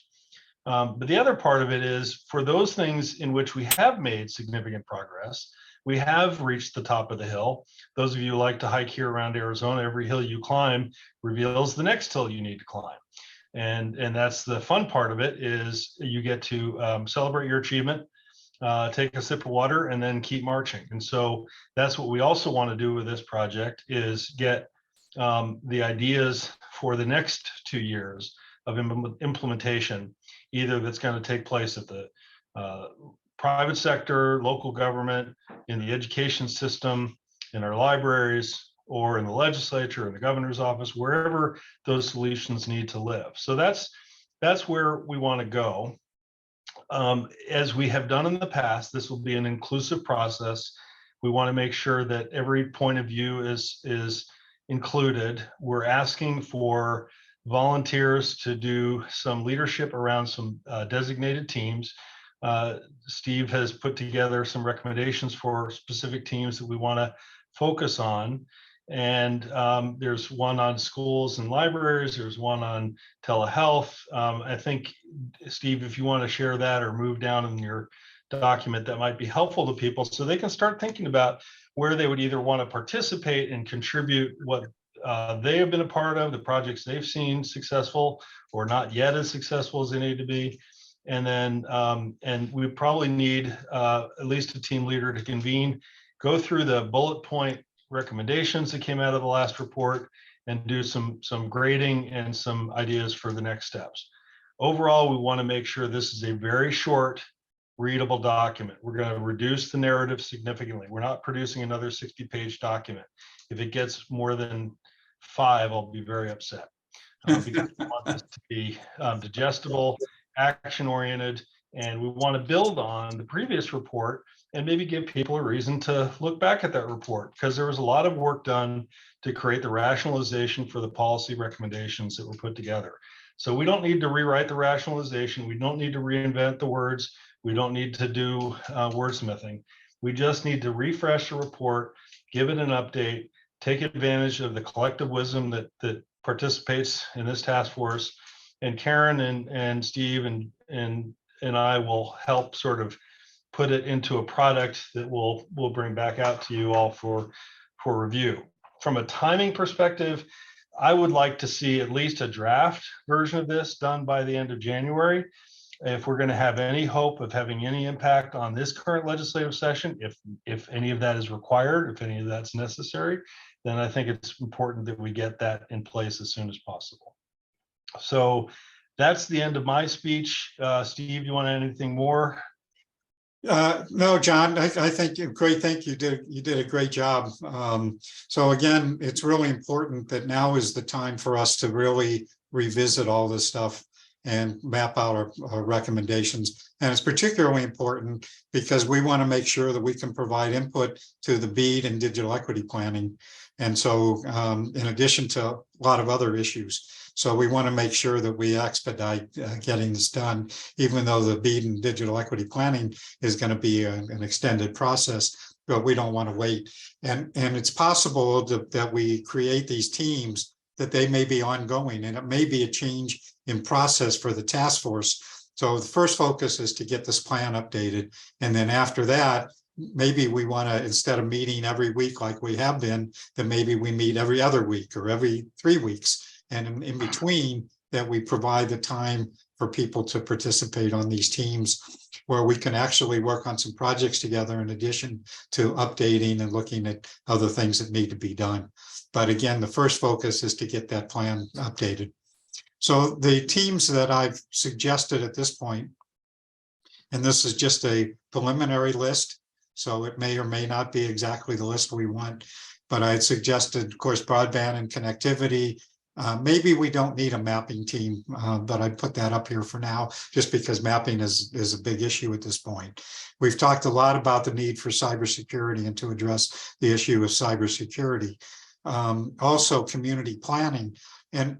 But the other part of it is for those things in which we have made significant progress, we have reached the top of the hill. Those of you who like to hike here around Arizona, every hill you climb reveals the next hill you need to climb. And that's the fun part of it, is you get to celebrate your achievement, take a sip of water, and then keep marching. And so that's what we also want to do with this project, is get the ideas for the next 2 years of implementation, either that's going to take place at the private sector, local government, in the education system, in our libraries, or in the legislature, in the governor's office, wherever those solutions need to live. So that's where we want to go. As we have done in the past, this will be an inclusive process. We want to make sure that every point of view is included. We're asking for volunteers to do some leadership around some designated teams. Steve has put together some recommendations for specific teams that we want to focus on. And there's one on schools and libraries. There's one on telehealth. I think, Steve, if you want to share that or move down in your document, that might be helpful to people so they can start thinking about where they would either want to participate and contribute what they have been a part of, the projects they've seen successful or not yet as successful as they need to be. And then, and we probably need at least a team leader to convene, go through the bullet point recommendations that came out of the last report, and do some grading and some ideas for the next steps. Overall, we want to make sure this is a very short, readable document. We're going to reduce the narrative significantly. We're not producing another 60-page document. If it gets more than 5, I'll be very upset. Because we want this to be digestible, action-oriented, and we want to build on the previous report and maybe give people a reason to look back at that report, because there was a lot of work done to create the rationalization for the policy recommendations that were put together. So we don't need to rewrite the rationalization. We don't need to reinvent the words. We don't need to do wordsmithing. We just need to refresh the report, give it an update, take advantage of the collective wisdom that participates in this task force. And Karen and Steve and I will help sort of put it into a product that we'll bring back out to you all for review. From a timing perspective, I would like to see at least a draft version of this done by the end of January. If we're going to have any hope of having any impact on this current legislative session, if any of that is required, if any of that's necessary, then I think it's important that we get that in place as soon as possible. So that's the end of my speech. Steve, you want to add anything more? No, John, I think great. Thank you. You did a great job. So again, it's really important that now is the time for us to really revisit all this stuff and map out our recommendations. And it's particularly important because we want to make sure that we can provide input to the BEAD and digital equity planning. And so in addition to a lot of other issues. So we want to make sure that we expedite getting this done, even though the BEAD and digital equity planning is going to be an extended process, but we don't want to wait. And it's possible that we create these teams that they may be ongoing, and it may be a change in process for the task force. So the first focus is to get this plan updated. And then after that, maybe we want to, instead of meeting every week like we have been, then maybe we meet every other week or every 3 weeks. And in between that, we provide the time for people to participate on these teams where we can actually work on some projects together in addition to updating and looking at other things that need to be done. But again, the first focus is to get that plan updated. So the teams that I've suggested at this point, and this is just a preliminary list, so it may or may not be exactly the list we want, but I had suggested, of course, broadband and connectivity. Maybe we don't need a mapping team, but I'd put that up here for now, just because mapping is a big issue at this point. We've talked a lot about the need for cybersecurity and to address the issue of cybersecurity. Also community planning. And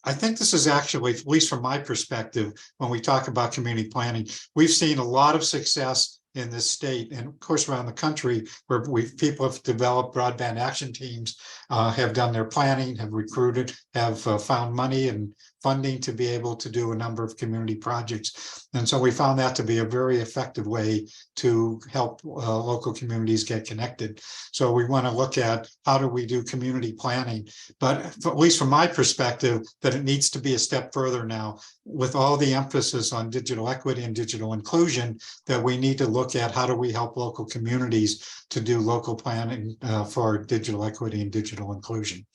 I think this is actually, at least from my perspective, when we talk about community planning, we've seen a lot of success in this state and of course around the country where people have developed broadband action teams, have done their planning, have recruited, have found money and funding to be able to do a number of community projects. And so we found that to be a very effective way to help local communities get connected. So we want to look at how do we do community planning, but at least from my perspective, that it needs to be a step further now with all the emphasis on digital equity and digital inclusion, that we need to look at how do we help local communities to do local planning for digital equity and digital inclusion.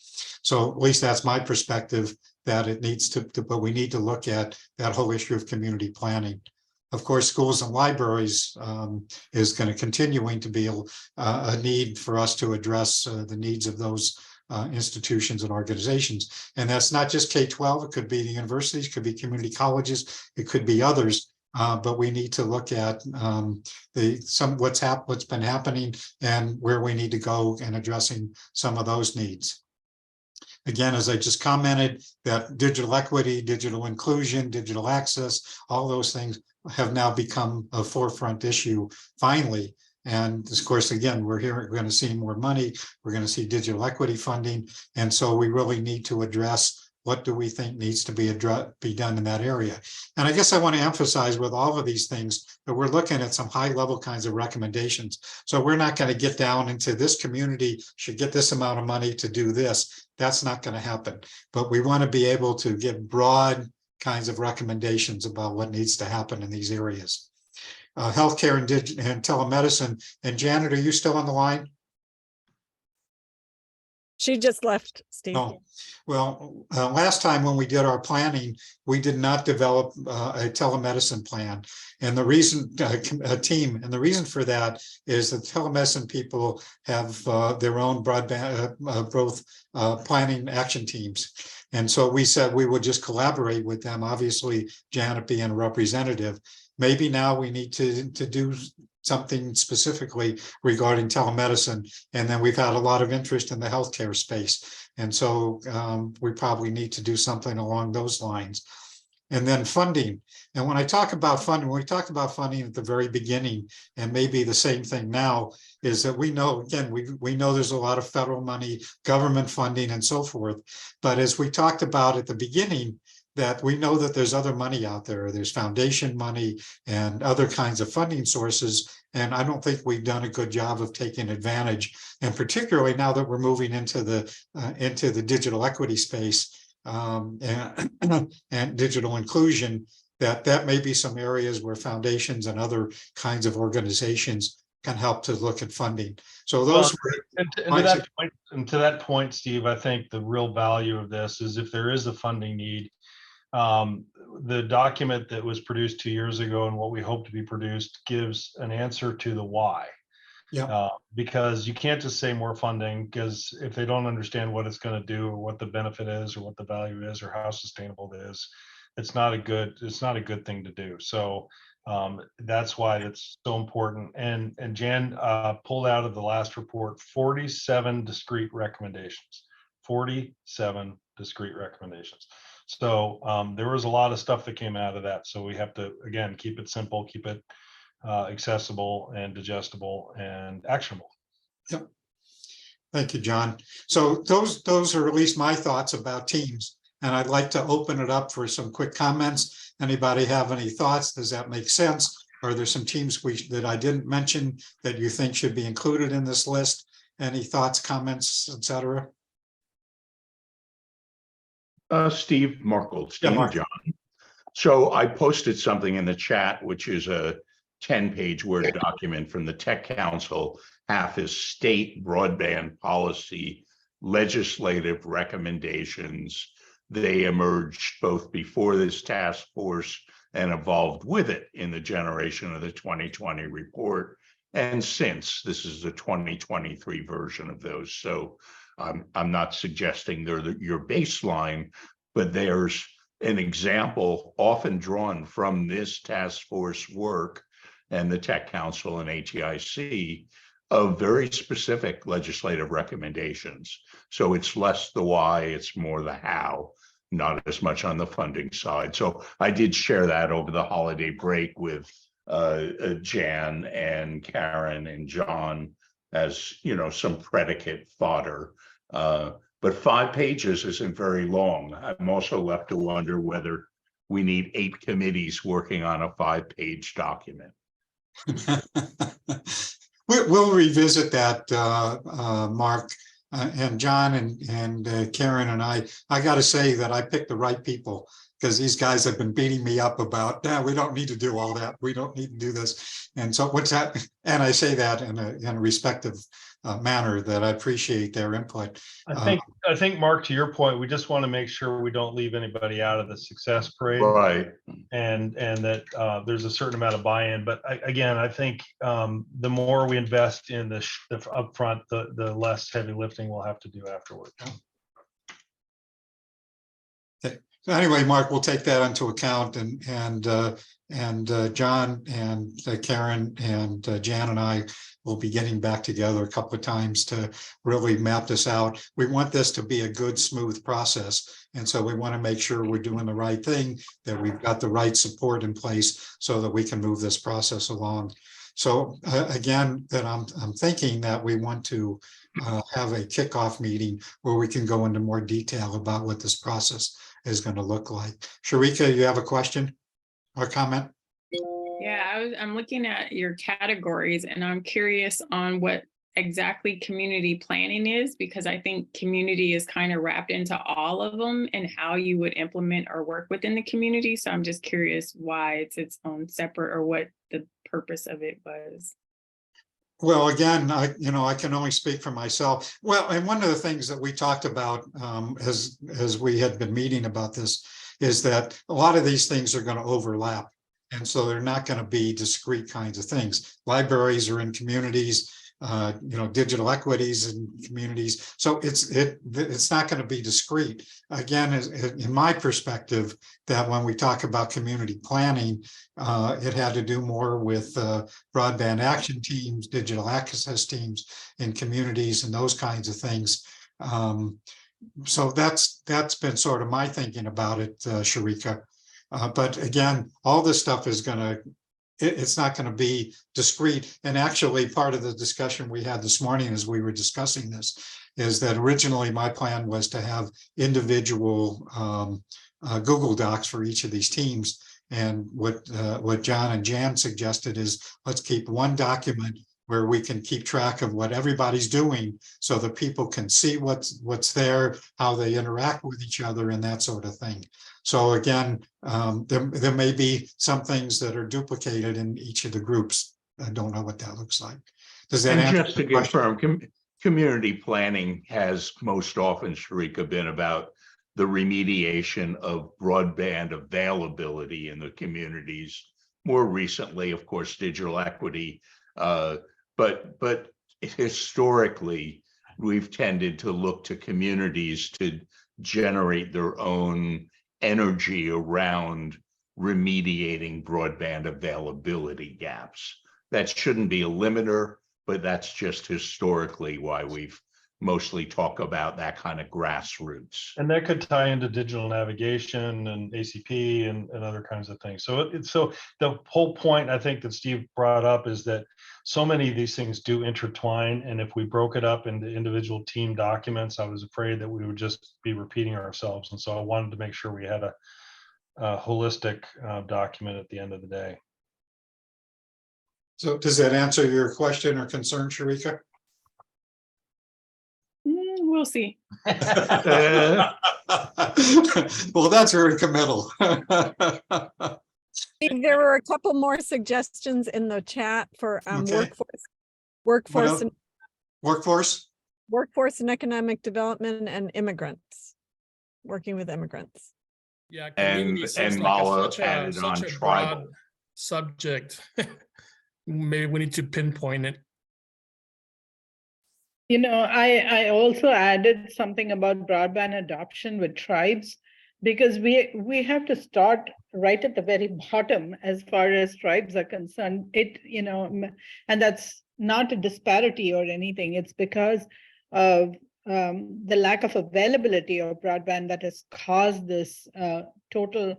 So at least that's my perspective, that it needs to, but we need to look at that whole issue of community planning. Of course, schools and libraries is going to continuing to be a need for us to address the needs of those institutions and organizations. And that's not just K-12, it could be the universities, it could be community colleges, it could be others. But we need to look at what's been happening and where we need to go in addressing some of those needs. Again, as I just commented, that digital equity, digital inclusion, digital access, all those things have now become a forefront issue finally. And of course, again, we're going to see more money. We're going to see digital equity funding. And so we really need to address what do we think needs to be done in that area. And I guess I want to emphasize with all of these things that we're looking at some high level kinds of recommendations. So we're not going to get down into this community should get this amount of money to do this. That's not going to happen. But we want to be able to give broad kinds of recommendations about what needs to happen in these areas. Healthcare and telemedicine. And Janet, are you still on the line? She just left, Steve. Oh, well, last time when we did our planning, we did not develop a telemedicine plan. And the reason, a team, and the reason for that is that telemedicine people have their own broadband growth planning action teams. And so we said we would just collaborate with them, obviously Janet being a representative. Maybe now we need to do something specifically regarding telemedicine. And then we've had a lot of interest in the healthcare space. And so we probably need to do something along those lines. And then funding. And when I talk about funding, when we talked about funding at the very beginning, and maybe the same thing now, is that we know, again, we know there's a lot of federal money, government funding and so forth. But as we talked about at the beginning, that we know that there's other money out there. There's foundation money and other kinds of funding sources. And I don't think we've done a good job of taking advantage. And particularly now that we're moving into the digital equity space and digital inclusion, that may be some areas where foundations and other kinds of organizations can help to look at funding. So those to that point, Steve, I think the real value of this is if there is a funding need, the document that was produced 2 years ago and what we hope to be produced gives an answer to the why. Yeah. Because you can't just say more funding, because if they don't understand what it's going to do or what the benefit is or what the value is or how sustainable it is, it's not a good thing to do. So that's why it's so important. And Jan pulled out of the last report 47 discrete recommendations. 47 discrete recommendations. So there was a lot of stuff that came out of that. So we have to, again, keep it simple, keep it accessible and digestible and actionable. Yep. Thank you, John. So those are at least my thoughts about teams. And I'd like to open it up for some quick comments. Anybody have any thoughts? Does that make sense? Are there some teams that I didn't mention that you think should be included in this list? Any thoughts, comments, etc.? Steve, Mark Goldstein, Mark. John. So I posted something in the chat, which is a 10-page Word document from the Tech Council, half is state broadband policy legislative recommendations. They emerged both before this task force and evolved with it in the generation of the 2020 report. And since this is the 2023 version of those. So I'm not suggesting they're your baseline, but there's an example often drawn from this task force work and the Tech Council and ATIC of very specific legislative recommendations. So it's less the why, it's more the how, not as much on the funding side. So I did share that over the holiday break with Jan and Karen and John as, you know, some predicate fodder. But 5 pages isn't very long. I'm also left to wonder whether we need 8 committees working on a 5-page document. We'll revisit that, Mark, and John and Karen and I got to say that I picked the right people, because these guys have been beating me up about, we don't need to do all that. We don't need to do this. And so what's that? And I say that in a respectful manner, that I appreciate their input. I think, Mark, to your point, we just want to make sure we don't leave anybody out of the success parade. Right. And that there's a certain amount of buy-in. But again, I think the more we invest in the upfront, the less heavy lifting we'll have to do afterward. So anyway, Mark, we'll take that into account, and John and Karen and Jan and I will be getting back together a couple of times to really map this out. We want this to be a good, smooth process. And so we want to make sure we're doing the right thing, that we've got the right support in place so that we can move this process along. So again, that I'm thinking that we want to have a kickoff meeting where we can go into more detail about what this process is going to look like. Sharika, you have a question or comment? Yeah, I'm looking at your categories and I'm curious on what exactly community planning is, because I think community is kind of wrapped into all of them and how you would implement or work within the community. So I'm just curious why it's its own separate, or what the purpose of it was. Well, again, I can only speak for myself. Well, and one of the things that we talked about as we had been meeting about this is that a lot of these things are going to overlap. And so they're not going to be discrete kinds of things. Libraries are in communities, digital equities in communities. So it's not going to be discrete. Again, in my perspective, that when we talk about community planning, it had to do more with broadband action teams, digital access teams in communities, and those kinds of things. So that's been sort of my thinking about it, Sharika. But again, all this stuff is it's not going to be discrete. And actually, part of the discussion we had this morning as we were discussing this is that originally my plan was to have individual Google Docs for each of these teams. And what John and Jan suggested is, let's keep one document where we can keep track of what everybody's doing so that people can see what's there, how they interact with each other, and that sort of thing. So again, there may be some things that are duplicated in each of the groups. I don't know what that looks like. Does that answer just to the question? confirm, community planning has most often, Sharika, been about the remediation of broadband availability in the communities. More recently, of course, digital equity. But historically, we've tended to look to communities to generate their own energy around remediating broadband availability gaps. That shouldn't be a limiter, but that's just historically why we've mostly talk about that kind of grassroots. And that could tie into digital navigation and ACP and other kinds of things. So so the whole point I think that Steve brought up is that so many of these things do intertwine. And if we broke it up into individual team documents, I was afraid that we would just be repeating ourselves. And so I wanted to make sure we had a holistic document at the end of the day. So does that answer your question or concern, Sharika? We'll see. Well, that's very committal. There were a couple more suggestions in the chat for Okay. workforce and Workforce? economic development and immigrants, working with immigrants. Yeah, And- community seems and like Mala such added on such a tribal. broad subject. Maybe we need to pinpoint it. You know, I also added something about broadband adoption with tribes, because we have to start right at the very bottom as far as tribes are concerned. And that's not a disparity or anything. It's because of the lack of availability of broadband that has caused this total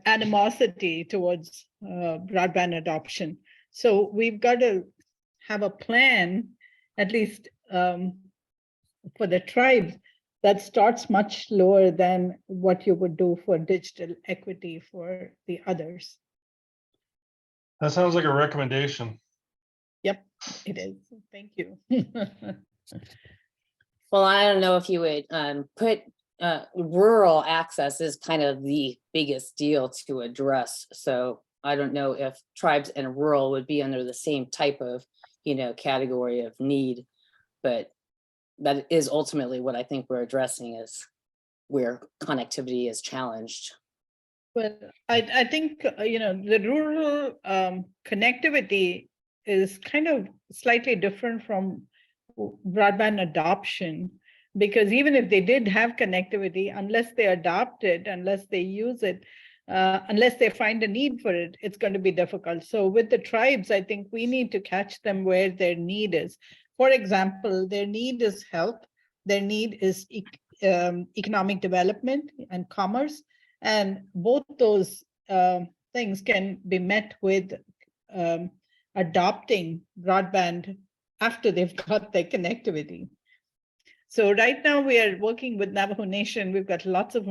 animosity towards broadband adoption. So we've got to have a plan, at least for the tribes, that starts much lower than what you would do for digital equity for the others. That sounds like a recommendation. Yep, it is. Thank you. Well, I don't know if you would put rural access is kind of the biggest deal to address. So I don't know if tribes and rural would be under the same type of, category of need, but that is ultimately what I think we're addressing, is where connectivity is challenged. But I think, the rural connectivity is kind of slightly different from broadband adoption, because even if they did have connectivity, unless they adopt it, unless they use it, unless they find a need for it, it's going to be difficult. So with the tribes, I think we need to catch them where their need is. For example, their need is health, their need is economic development and commerce, and both those things can be met with adopting broadband after they've got their connectivity. So right now we are working with Navajo Nation. We've got lots of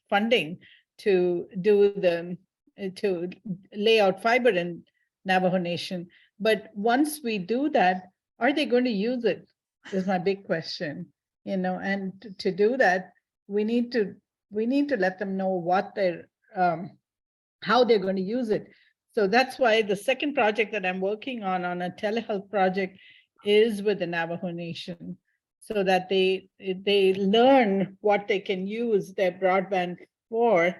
funding to to lay out fiber in Navajo Nation. But once we do that, are they going to use it? Is my big question. And to do that, we need to let them know what they're how they're going to use it. So that's why the second project that I'm working on a telehealth project is with the Navajo Nation, so that they learn what they can use their broadband for,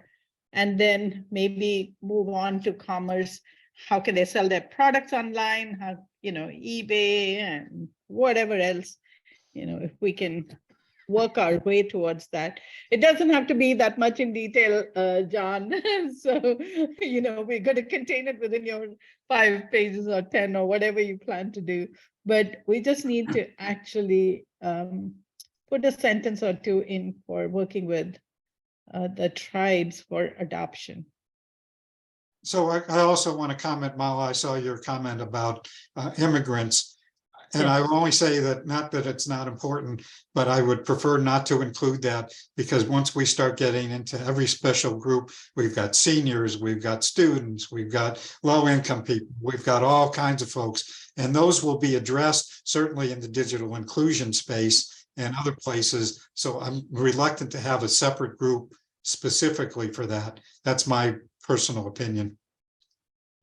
and then maybe move on to commerce. How can they sell their products online? How, eBay and whatever else, if we can work our way towards that. It doesn't have to be that much in detail, John. So, we're going to contain it within your 5 pages or 10 or whatever you plan to do. But we just need to actually put a sentence or two in for working with the tribes for adoption. So I also want to comment, Mala, I saw your comment about immigrants. And I will only say that, not that it's not important, but I would prefer not to include that, because once we start getting into every special group, we've got seniors, we've got students, we've got low-income people, we've got all kinds of folks, and those will be addressed certainly in the digital inclusion space and other places. So I'm reluctant to have a separate group specifically for that. That's my personal opinion.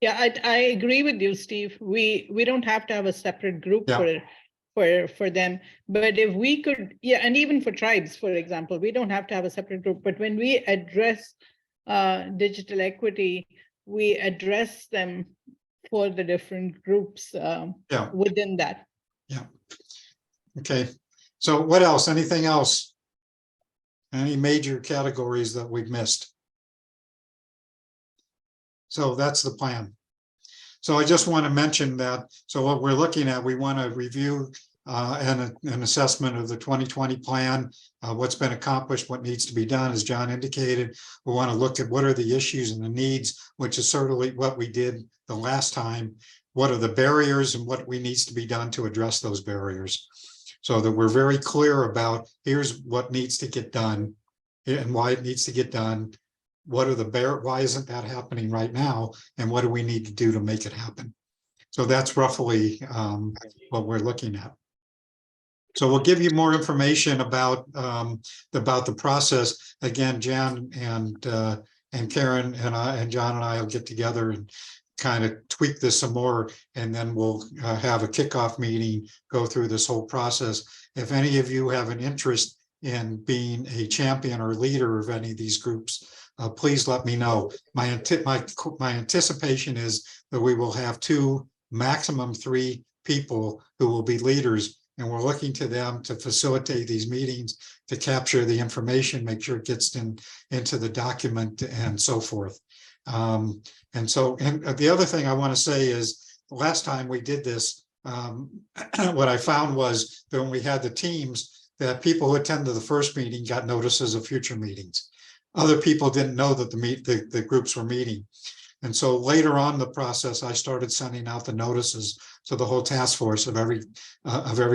Yeah, I agree with you, Steve. We don't have to have a separate group for them, but if we could, and even for tribes, for example, we don't have to have a separate group. But when we address digital equity, we address them for the different groups within that. Yeah. Okay. So what else? Anything else? Any major categories that we've missed? So that's the plan. So I just want to mention that. So what we're looking at, we want to review an assessment of the 2020 plan, what's been accomplished, what needs to be done, as John indicated. We want to look at what are the issues and the needs, which is certainly what we did the last time. What are the barriers and what needs to be done to address those barriers, so that we're very clear about here's what needs to get done and why it needs to get done. What are the why isn't that happening right now? And what do we need to do to make it happen? So that's roughly what we're looking at. So we'll give you more information about the process. Again, Jan and Karen and John and I will get together and kind of tweak this some more, and then we'll have a kickoff meeting, go through this whole process. If any of you have an interest in being a champion or leader of any of these groups, please let me know. My anticipation is that we will have 2, maximum 3 people who will be leaders, and we're looking to them to facilitate these meetings, to capture the information, make sure it gets into the document and so forth. And the other thing I want to say is, the last time we did this, what I found was that when we had the teams, that people who attended the first meeting got notices of future meetings. Other people didn't know that the groups were meeting. And so later on in the process, I started sending out the notices to the whole task force of every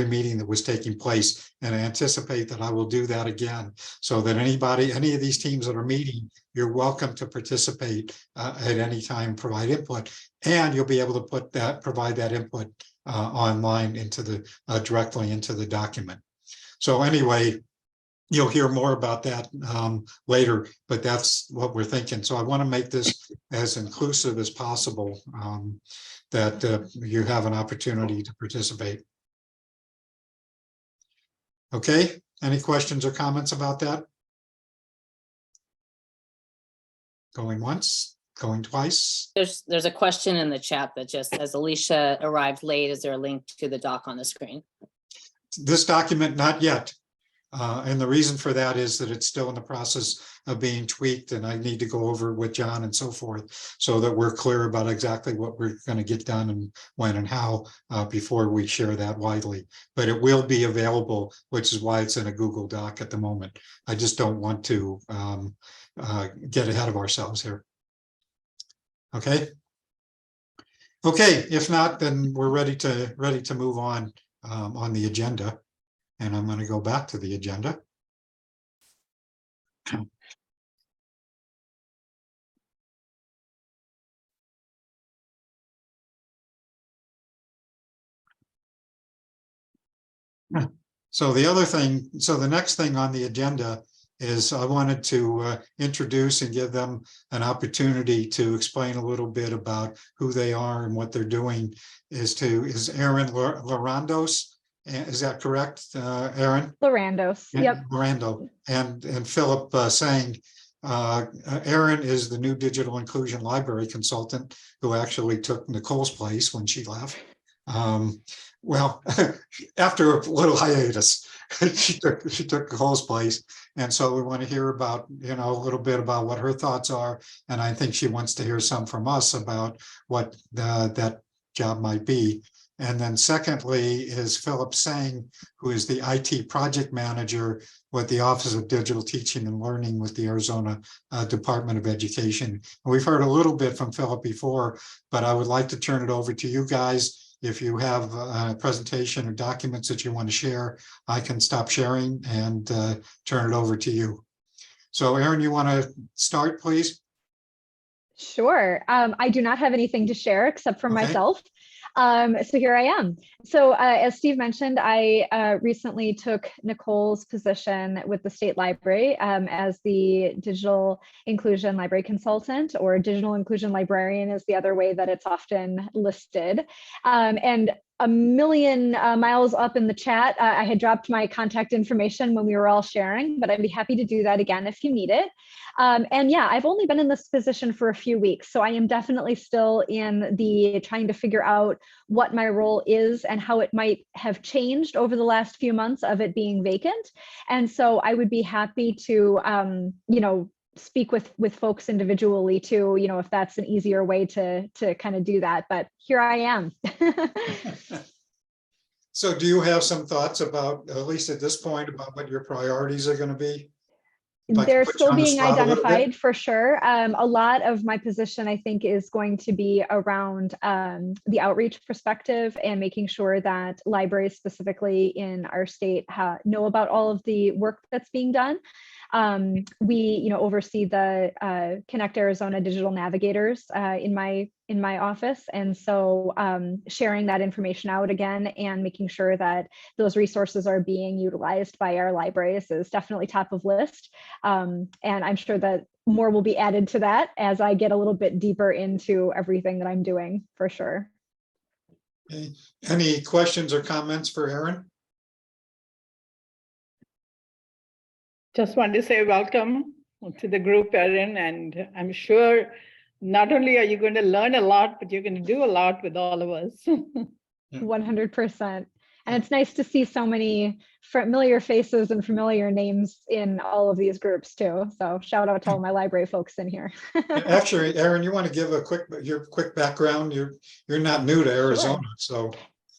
meeting that was taking place. And I anticipate that I will do that again, so that any of these teams that are meeting, you're welcome to participate at any time, provide input, and you'll be able to provide that input online directly into the document. So anyway, you'll hear more about that later, but that's what we're thinking. So I want to make this as inclusive as possible, that you have an opportunity to participate. Okay, any questions or comments about that? Going once, going twice. There's a question in the chat that just says, Alicia arrived late. Is there a link to the doc on the screen? This document, not yet. And the reason for that is that it's still in the process of being tweaked, and I need to go over with John and so forth, so that we're clear about exactly what we're going to get done and when and how before we share that widely. But it will be available, which is why it's in a Google Doc at the moment. I just don't want to get ahead of ourselves here. Okay. Okay, if not, then we're ready to move on the agenda. And I'm going to go back to the agenda. So the next thing on the agenda is I wanted to introduce and give them an opportunity to explain a little bit about who they are and what they're doing. Is Aaron Larandos. Is that correct, Aaron? Larandos. Yep. Larando and Philip saying Aaron is the new digital inclusion library consultant who actually took Nicole's place when she left. Well, after a little hiatus, she took Nicole's place, and so we want to hear about a little bit about what her thoughts are, and I think she wants to hear some from us about what that job might be. And then secondly is Philip Sang, who is the IT project manager with the Office of Digital Teaching and Learning with the Arizona Department of Education. And we've heard a little bit from Philip before, but I would like to turn it over to you guys. If you have a presentation or documents that you want to share, I can stop sharing and turn it over to you. So Aaron, you want to start, please? Sure. I do not have anything to share except for myself. So here I am. So as Steve mentioned, I recently took Nicole's position with the State Library as the Digital Inclusion Library Consultant, or Digital Inclusion Librarian is the other way that it's often listed. And a million miles up in the chat, I had dropped my contact information when we were all sharing, but I'd be happy to do that again if you need it. And yeah, I've only been in this position for a few weeks, so I am definitely still in the trying to figure out what my role is and how it might have changed over the last few months of it being vacant. And so I would be happy to, speak with folks individually too, you know, if that's an easier way to kind of do that, but here I am. So do you have some thoughts about, at least at this point, about what your priorities are going to be? If I can They're put you still on the being spot a little bit. identified for sure. A lot of my position, I think, is going to be around the outreach perspective and making sure that libraries specifically in our state know about all of the work that's being done. We, you know, oversee the Connect Arizona Digital Navigators in my office, and so sharing that information out again and making sure that those resources are being utilized by our libraries is definitely top of list. And I'm sure that more will be added to that as I get a little bit deeper into everything that I'm doing, for sure. Okay. Any questions or comments for Erin? Just want to say welcome to the group, Erin, and I'm sure not only are you going to learn a lot, but you're going to do a lot with all of us. 100%. And it's nice to see so many familiar faces and familiar names in all of these groups too. So shout out to all my library folks in here. Actually, Erin, you want to give your quick background? You're not new to Arizona, so.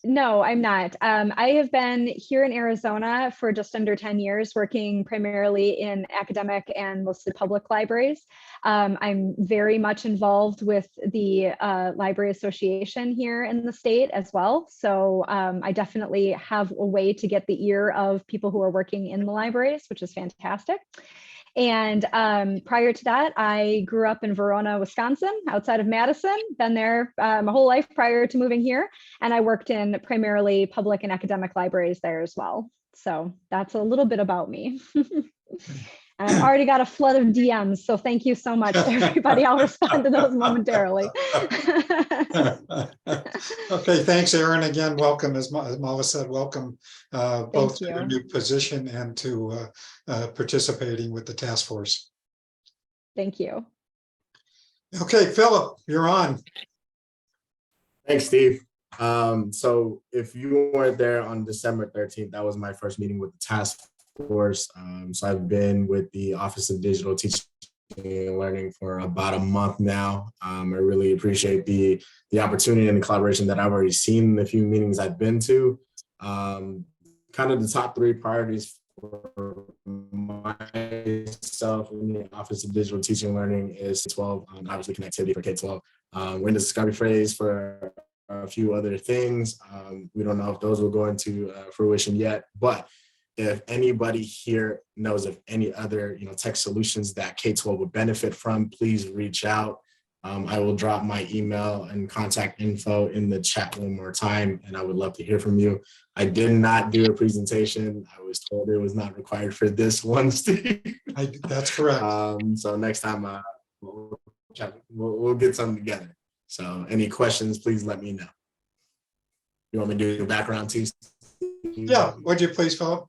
No, I'm not. I have been here in Arizona for just under 10 years, working primarily in academic and mostly public libraries. I'm very much involved with the Library Association here in the state as well. So I definitely have a way to get the ear of people who are working in the libraries, which is fantastic. And prior to that, I grew up in Verona, Wisconsin, outside of Madison, been there my whole life prior to moving here. And I worked in primarily public and academic libraries there as well. So that's a little bit about me. And I've already got a flood of DMs, so thank you so much to everybody. I'll respond to those momentarily. Okay, thanks, Erin. Again, welcome, as Mala said, welcome both to your new position and to participating with the task force. Thank you. Okay, Philip, you're on. Thanks, Steve. So if you weren't there on December 13th, that was my first meeting with the task force. So I've been with the Office of Digital Teaching and Learning for about a month now. I really appreciate the opportunity and the collaboration that I've already seen in the few meetings I've been to. Kind of the top 3 priorities for myself in the Office of Digital Teaching and Learning is 12, obviously connectivity for K-12. We're in the discovery phase for a few other things. We don't know if those will go into fruition yet, but if anybody here knows of any other tech solutions that K-12 would benefit from, please reach out. I will drop my email and contact info in the chat one more time, and I would love to hear from you. I did not do a presentation. I was told it was not required for this one, Steve. That's correct. So next time we'll get something together. So any questions, please let me know. You want me to do a background too? Yeah, would you please, Philip?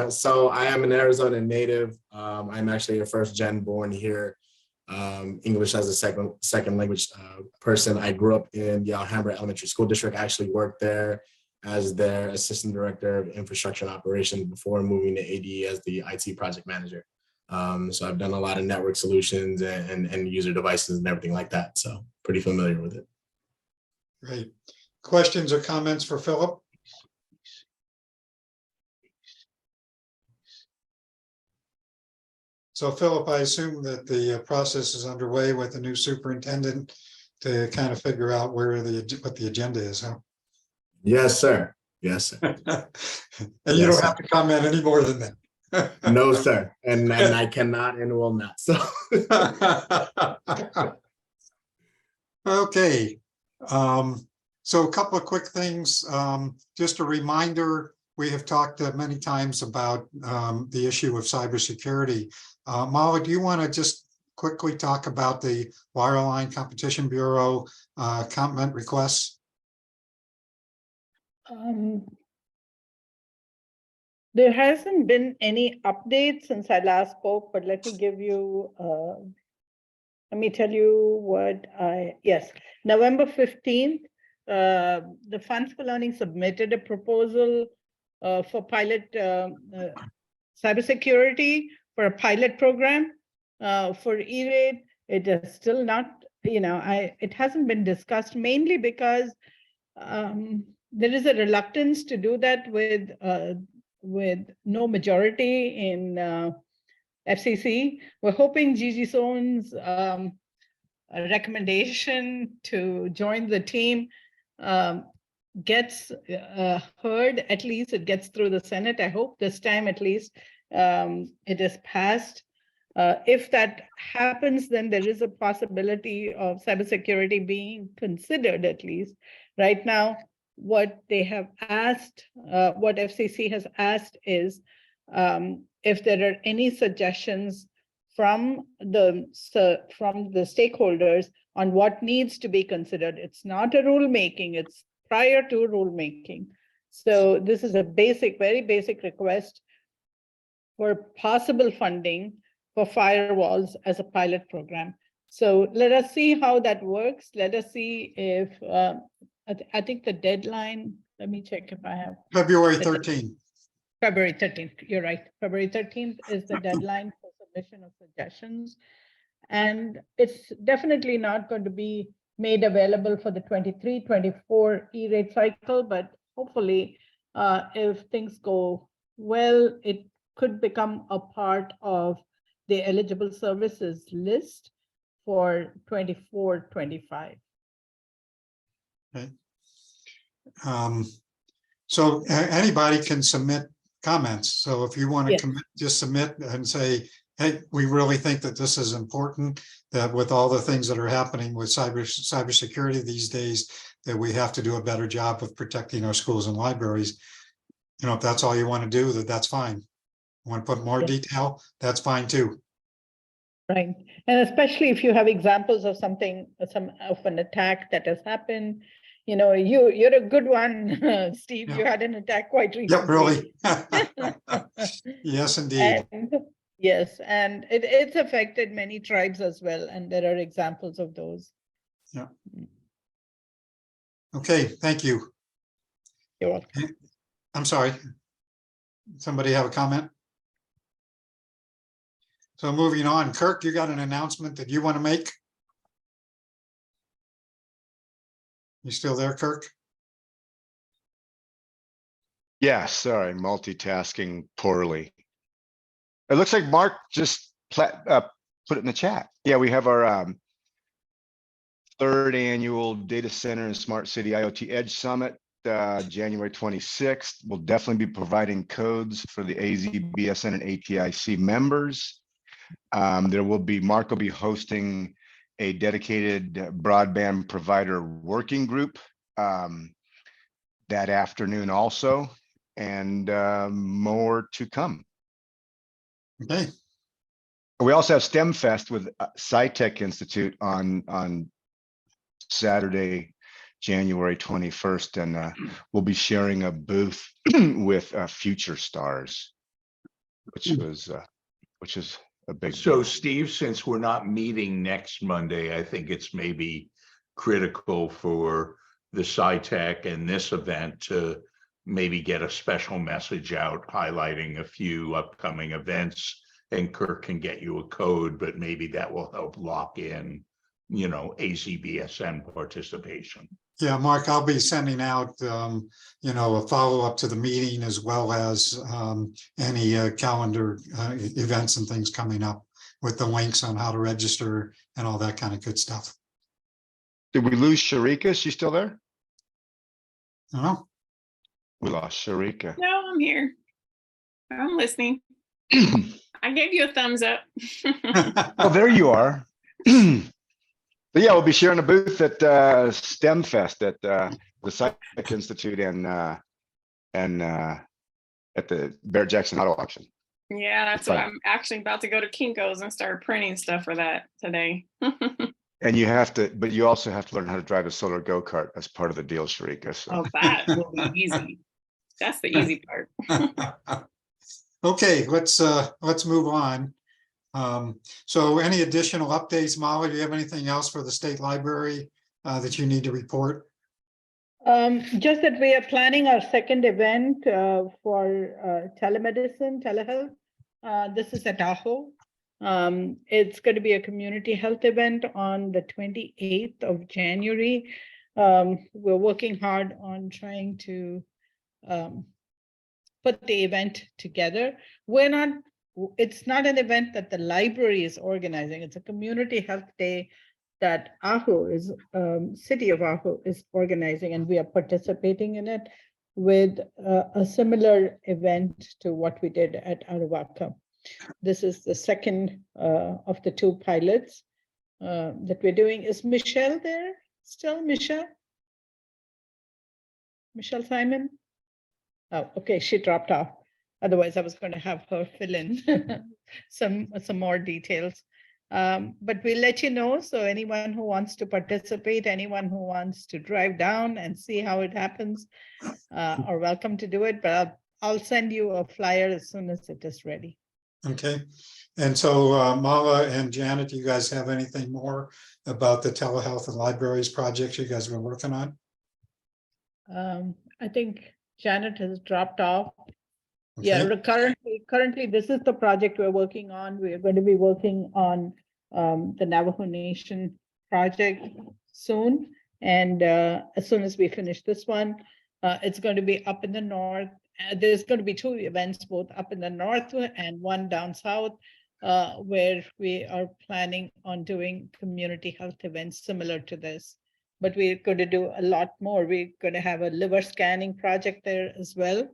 So I am an Arizona native. I'm actually a first-gen born here. English as a second language person. I grew up in the Alhambra Elementary School District. I actually worked there as their assistant director of infrastructure and operations before moving to AD as the IT project manager. So I've done a lot of network solutions and user devices and everything like that. So pretty familiar with it. Great. Questions or comments for Philip? So Philip, I assume that the process is underway with the new superintendent to kind of figure out what the agenda is, huh? Yes, sir. Yes, sir. And you don't have to comment any more than that. No, sir. And I cannot and will not. So okay. So a couple of quick things. Just a reminder, we have talked many times about the issue of cybersecurity. Mala, do you want to just quickly talk about the Wireline Competition Bureau comment requests? There hasn't been any update since I last spoke, but let me tell you what yes, November 15th, the Funds for Learning submitted a proposal for pilot cybersecurity for a pilot program for E-rate. It is still not, it hasn't been discussed, mainly because there is a reluctance to do that with no majority in FCC. We're hoping Gigi Sohn's recommendation to join the team gets heard. At least it gets through the Senate. I hope this time at least it is passed. If that happens, then there is a possibility of cybersecurity being considered, at least. Right now, what they have asked, what FCC has asked is if there are any suggestions from the stakeholders on what needs to be considered. It's not a rulemaking, it's prior to rulemaking. So this is a basic, very basic request for possible funding for firewalls as a pilot program. So let us see how that works. Let us see if, I think the deadline, let me check if I have. February 13th. February 13th, you're right. February 13th is the deadline for submission of suggestions. And it's definitely not going to be made available for the 23-24 E-rate cycle, but hopefully if things go well, it could become a part of the eligible services list for 24-25. Okay. So anybody can submit comments. So if you want to commit, just submit and say, hey, we really think that this is important, that with all the things that are happening with cybersecurity these days, that we have to do a better job of protecting our schools and libraries. If that's all you want to do, that's fine. You want to put more detail, that's fine too. Right. And especially if you have examples of something, of an attack that has happened, you're a good one, Steve. You had an attack quite recently. Yeah, really. Yes, indeed. Yes, and it's affected many tribes as well, and there are examples of those. Yeah. Okay, thank you. You're welcome. I'm sorry. Somebody have a comment? So moving on, Kirk, you got an announcement that you want to make? You still there, Kirk? Yeah, sorry, multitasking poorly. It looks like Mark just put it in the chat. Yeah, we have our third annual Data Center and Smart City IoT Edge Summit, January 26th. We'll definitely be providing codes for the AZBSN and ATIC members. Mark will be hosting a dedicated broadband provider working group that afternoon also, and more to come. Okay. We also have STEM Fest with SciTech Institute on Saturday, January 21st, and we'll be sharing a booth with Future Stars, which is a big So deal. Steve, since we're not meeting next Monday, I think it's maybe critical for the SciTech and this event to maybe get a special message out highlighting a few upcoming events, and Kirk can get you a code, but maybe that will help lock in, AZBSN participation. Yeah, Mark, I'll be sending out, a follow-up to the meeting, as well as any calendar events and things coming up with the links on how to register and all that kind of good stuff. Did we lose Sharika? Is she still there? No. We lost Sharika. No, I'm here. I'm listening. I gave you a thumbs up. Oh, there you are. But yeah, we'll be sharing a booth at STEM Fest at the SciTech Institute and at the Barrett-Jackson Auto Auction. Yeah, that's what I'm actually about to go to Kinko's and start printing stuff for that today. And but you also have to learn how to drive a solar go-kart as part of the deal, Sharika. So. Oh, that will be easy. That's the easy part. Okay, let's move on. So any additional updates, Molly? Do you have anything else for the State Library that you need to report? Just that we are planning our second event for telemedicine, telehealth This is at Ajo. It's going to be a community health event on the 28th of January. We're working hard on trying to put the event together. It's not an event that the library is organizing. It's a community health day that Ajo is, City of Ajo is organizing, and we are participating in it with a similar event to what we did at Arhuaca. This is the second of the two pilots that we're doing. Is Michelle there still? Michelle Simon? Oh, okay, she dropped off. Otherwise, I was going to have her fill in some more details. But we'll let you know. So anyone who wants to participate, anyone who wants to drive down and see how it happens, are welcome to do it. But I'll send you a flyer as soon as it is ready. Okay. And so Mala and Janet, do you guys have anything more about the telehealth and libraries projects you guys have been working on? I think Janet has dropped off. Okay. Yeah, currently, this is the project we're working on. We're going to be working on the Navajo Nation project soon. And as soon as we finish this one, it's going to be up in the north. There's going to be two events, both up in the north and one down south, where we are planning on doing community health events similar to this. But we're going to do a lot more. We're going to have a liver scanning project there as well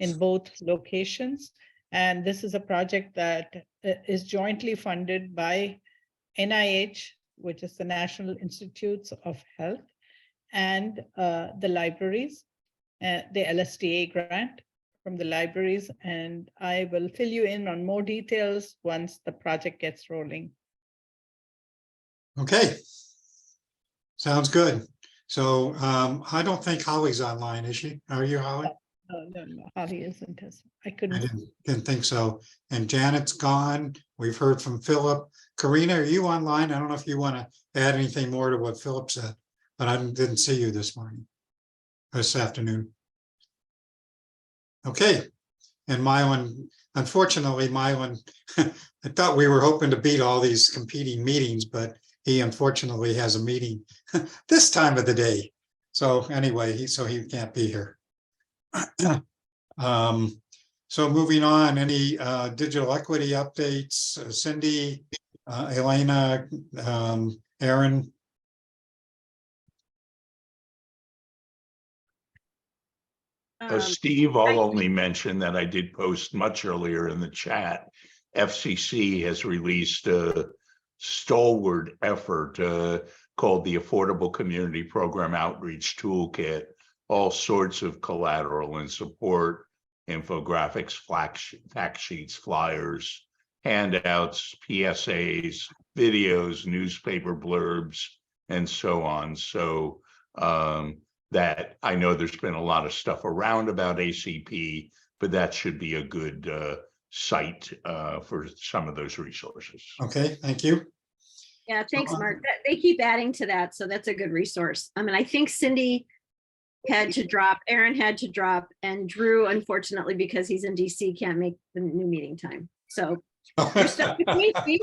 in both locations. And this is a project that is jointly funded by NIH, which is the National Institutes of Health, and the libraries, the LSTA grant from the libraries. And I will fill you in on more details once the project gets rolling. Okay. Sounds good. So I don't think Holly's online, is she? Are you, Holly? No, Holly isn't. I I couldn't. didn't think so. And Janet's gone. We've heard from Philip. Karina, are you online? I don't know if you want to add anything more to what Philip said, but I didn't see you this afternoon. Okay. And Mylan, unfortunately, Mylan, I thought we were hoping to beat all these competing meetings, but he unfortunately has a meeting this time of the day. So anyway, he can't be here. So moving on, any digital equity updates? Cindy, Elena, Aaron? Steve, I'll only mention that I did post much earlier in the chat. FCC has released a stalwart effort called the Affordable Community Program Outreach Toolkit. All sorts of collateral and support, infographics, fact sheets, flyers, handouts, PSAs, videos, newspaper blurbs, and so on. So that I know there's been a lot of stuff around about ACP, but that should be a good site for some of those resources. Okay, thank you. Yeah, thanks, Mark. They keep adding to that, so that's a good resource. I mean, I think Cindy had to drop, Aaron had to drop, and Drew, unfortunately, because he's in DC, can't make the new meeting time. So you're stuck with me, Steve.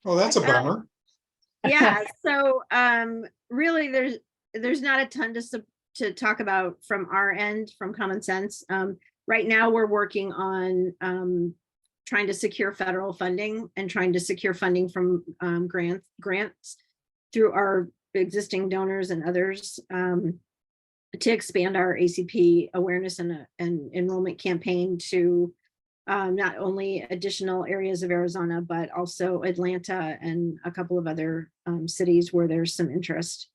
Well, that's a bummer. Yeah, so really there's not a ton to talk about from our end, from Common Sense. Right now we're working on trying to secure federal funding and trying to secure funding from grants through our existing donors and others to expand our ACP awareness and enrollment campaign to not only additional areas of Arizona, but also Atlanta and a couple of other cities where there's some interest.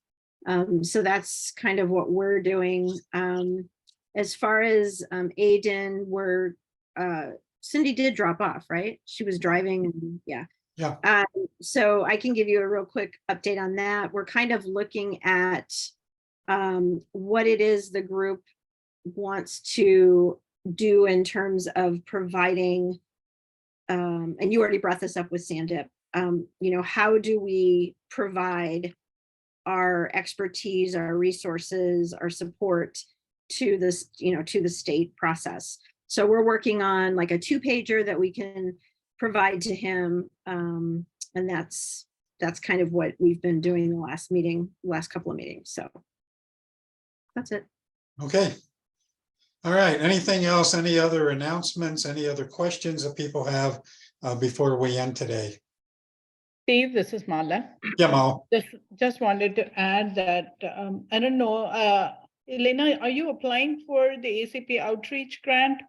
So that's kind of what we're doing. As far as Aiden, Cindy did drop off, right? She was driving, and yeah. Yeah. So I can give you a real quick update on that. We're kind of looking at what it is the group wants to do in terms of providing, and you already brought this up with Sandip, how do we provide our expertise, our resources, our support to this, to the state process. So we're working on like a 2-pager that we can provide to him. And that's kind of what we've been doing the last couple of meetings. So that's it. Okay. All right. Anything else? Any other announcements? Any other questions that people have before we end today? Steve, this is Mala. Yeah, Mal. Just wanted to add that, I don't know, Elena, are you applying for the ACP outreach grant?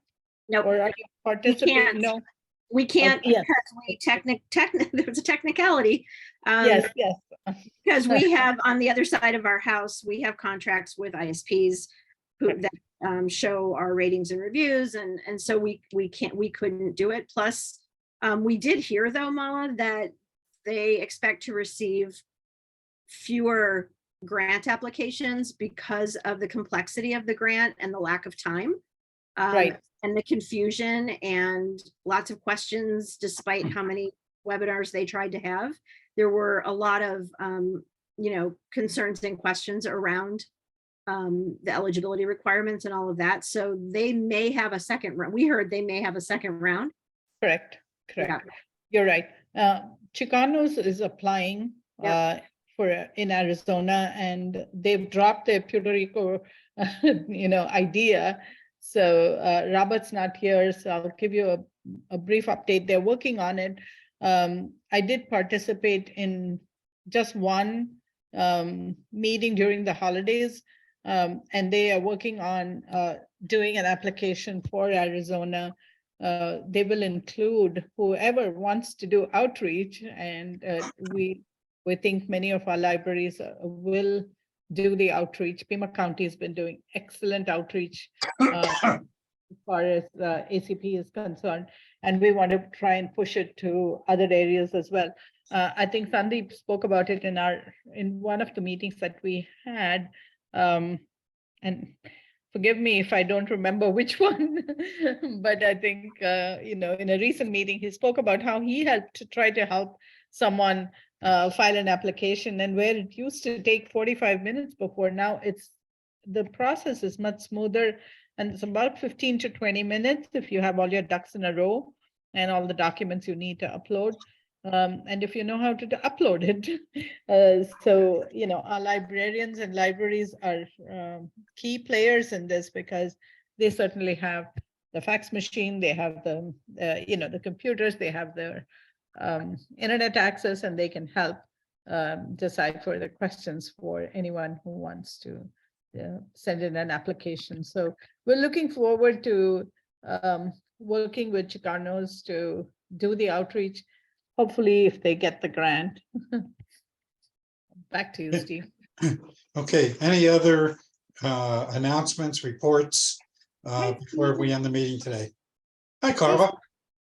No. Or are you participating? No. We can't yes. because there's a technicality. Yes. Because we have on the other side of our house, we have contracts with ISPs that show our ratings and reviews, and so we couldn't do it. Plus, we did hear though, Mala, that they expect to receive fewer grant applications because of the complexity of the grant and the lack of time. Right. And the confusion and lots of questions, despite how many webinars they tried to have. There were a lot of, concerns and questions around the eligibility requirements and all of that. So they may have a second round. We heard they may have a second round. Correct. Yeah. You're right. Chicanos is applying in Arizona, and they've dropped their Puerto Rico, idea. So Robert's not here, so I'll give you a brief update. They're working on it. I did participate in just one meeting during the holidays, and they are working on doing an application for Arizona. They will include whoever wants to do outreach, and we think many of our libraries will do the outreach. Pima County has been doing excellent outreach as far as ACP is concerned, and we want to try and push it to other areas as well. I think Sandeep spoke about it in one of the meetings that we had, and forgive me if I don't remember which one, but I think in a recent meeting he spoke about how he had to try to help someone file an application, and where it used to take 45 minutes before, now the process is much smoother, and it's about 15 to 20 minutes if you have all your ducks in a row and all the documents you need to upload, and if you know how to upload it. So our librarians and libraries are key players in this, because they certainly have the fax machine, they have the computers, they have their internet access, and they can help decipher the questions for anyone who wants to send in an application. So we're looking forward to working with Chicanos to do the outreach, hopefully if they get the grant. Back to you, Steve. Okay, any other announcements, reports before we end the meeting today? Hi, Carva.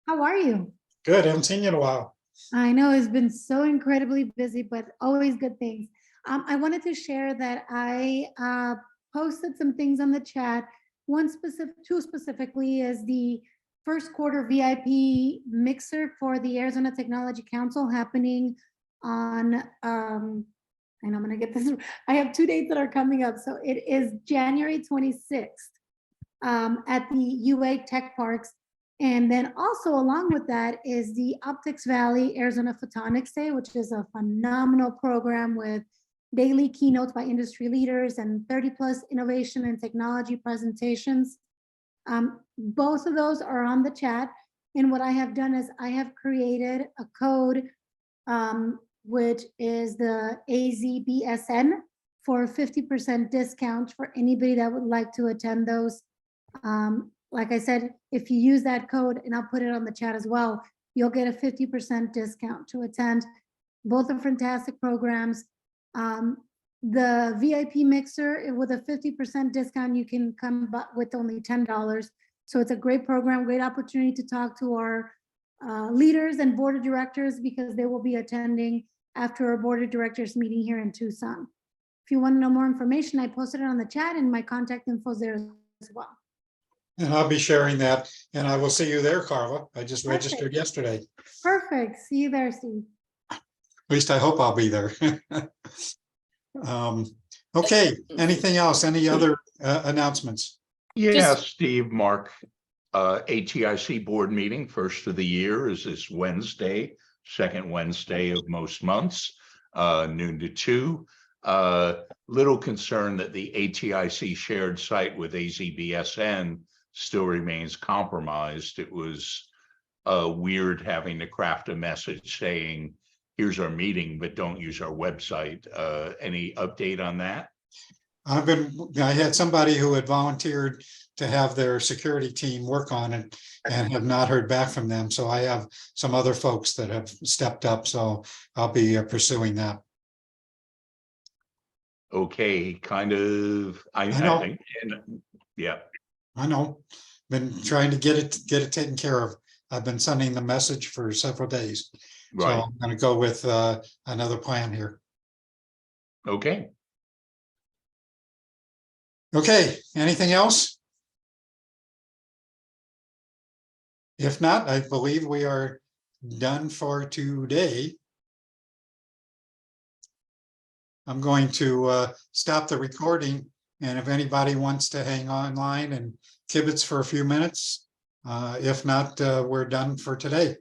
How are you? Good, haven't seen you in a while. I know it's been so incredibly busy, but always good things. I wanted to share that I posted some things on the chat. Two specifically is the first quarter VIP mixer for the Arizona Technology Council happening on, and I'm gonna get this, I have 2 dates that are coming up. So it is January 26th at the UA Tech Parks. And then also along with that is the Optics Valley Arizona Photonics Day, which is a phenomenal program with daily keynotes by industry leaders and 30+ innovation and technology presentations. Both of those are on the chat. And what I have done is I have created a code, which is the AZBSN for 50% discount for anybody that would like to attend those. Like I said, if you use that code, and I'll put it on the chat as well, you'll get a 50% discount to attend. Both are fantastic programs. The VIP mixer with a 50% discount, you can come with only $10. So it's a great program, great opportunity to talk to our leaders and board of directors, because they will be attending after our board of directors meeting here in Tucson. If you want to know more information, I posted it on the chat, and my contact info is there as well. And I'll be sharing that, and I will see you there, Carla. I just registered yesterday. Perfect. See you there, Steve. At least I hope I'll be there. Okay, anything else? Any other announcements? Yeah, Steve, Mark. ATIC board meeting, first of the year, is this Wednesday, second Wednesday of most months, noon to 2. Little concern that the ATIC shared site with AZBSN still remains compromised. It was weird having to craft a message saying, here's our meeting, but don't use our website. Any update on that? I had somebody who had volunteered to have their security team work on it and have not heard back from them. So I have some other folks that have stepped up. So I'll be pursuing that. Okay, kind of, I know. Yeah. I know. Been trying to get it taken care of. I've been sending the message for several days. So Right. I'm going to go with another plan here. Okay. Okay, anything else? If not, I believe we are done for today. I'm going to stop the recording, and if anybody wants to hang online and kibitz for a few minutes, if not, we're done for today.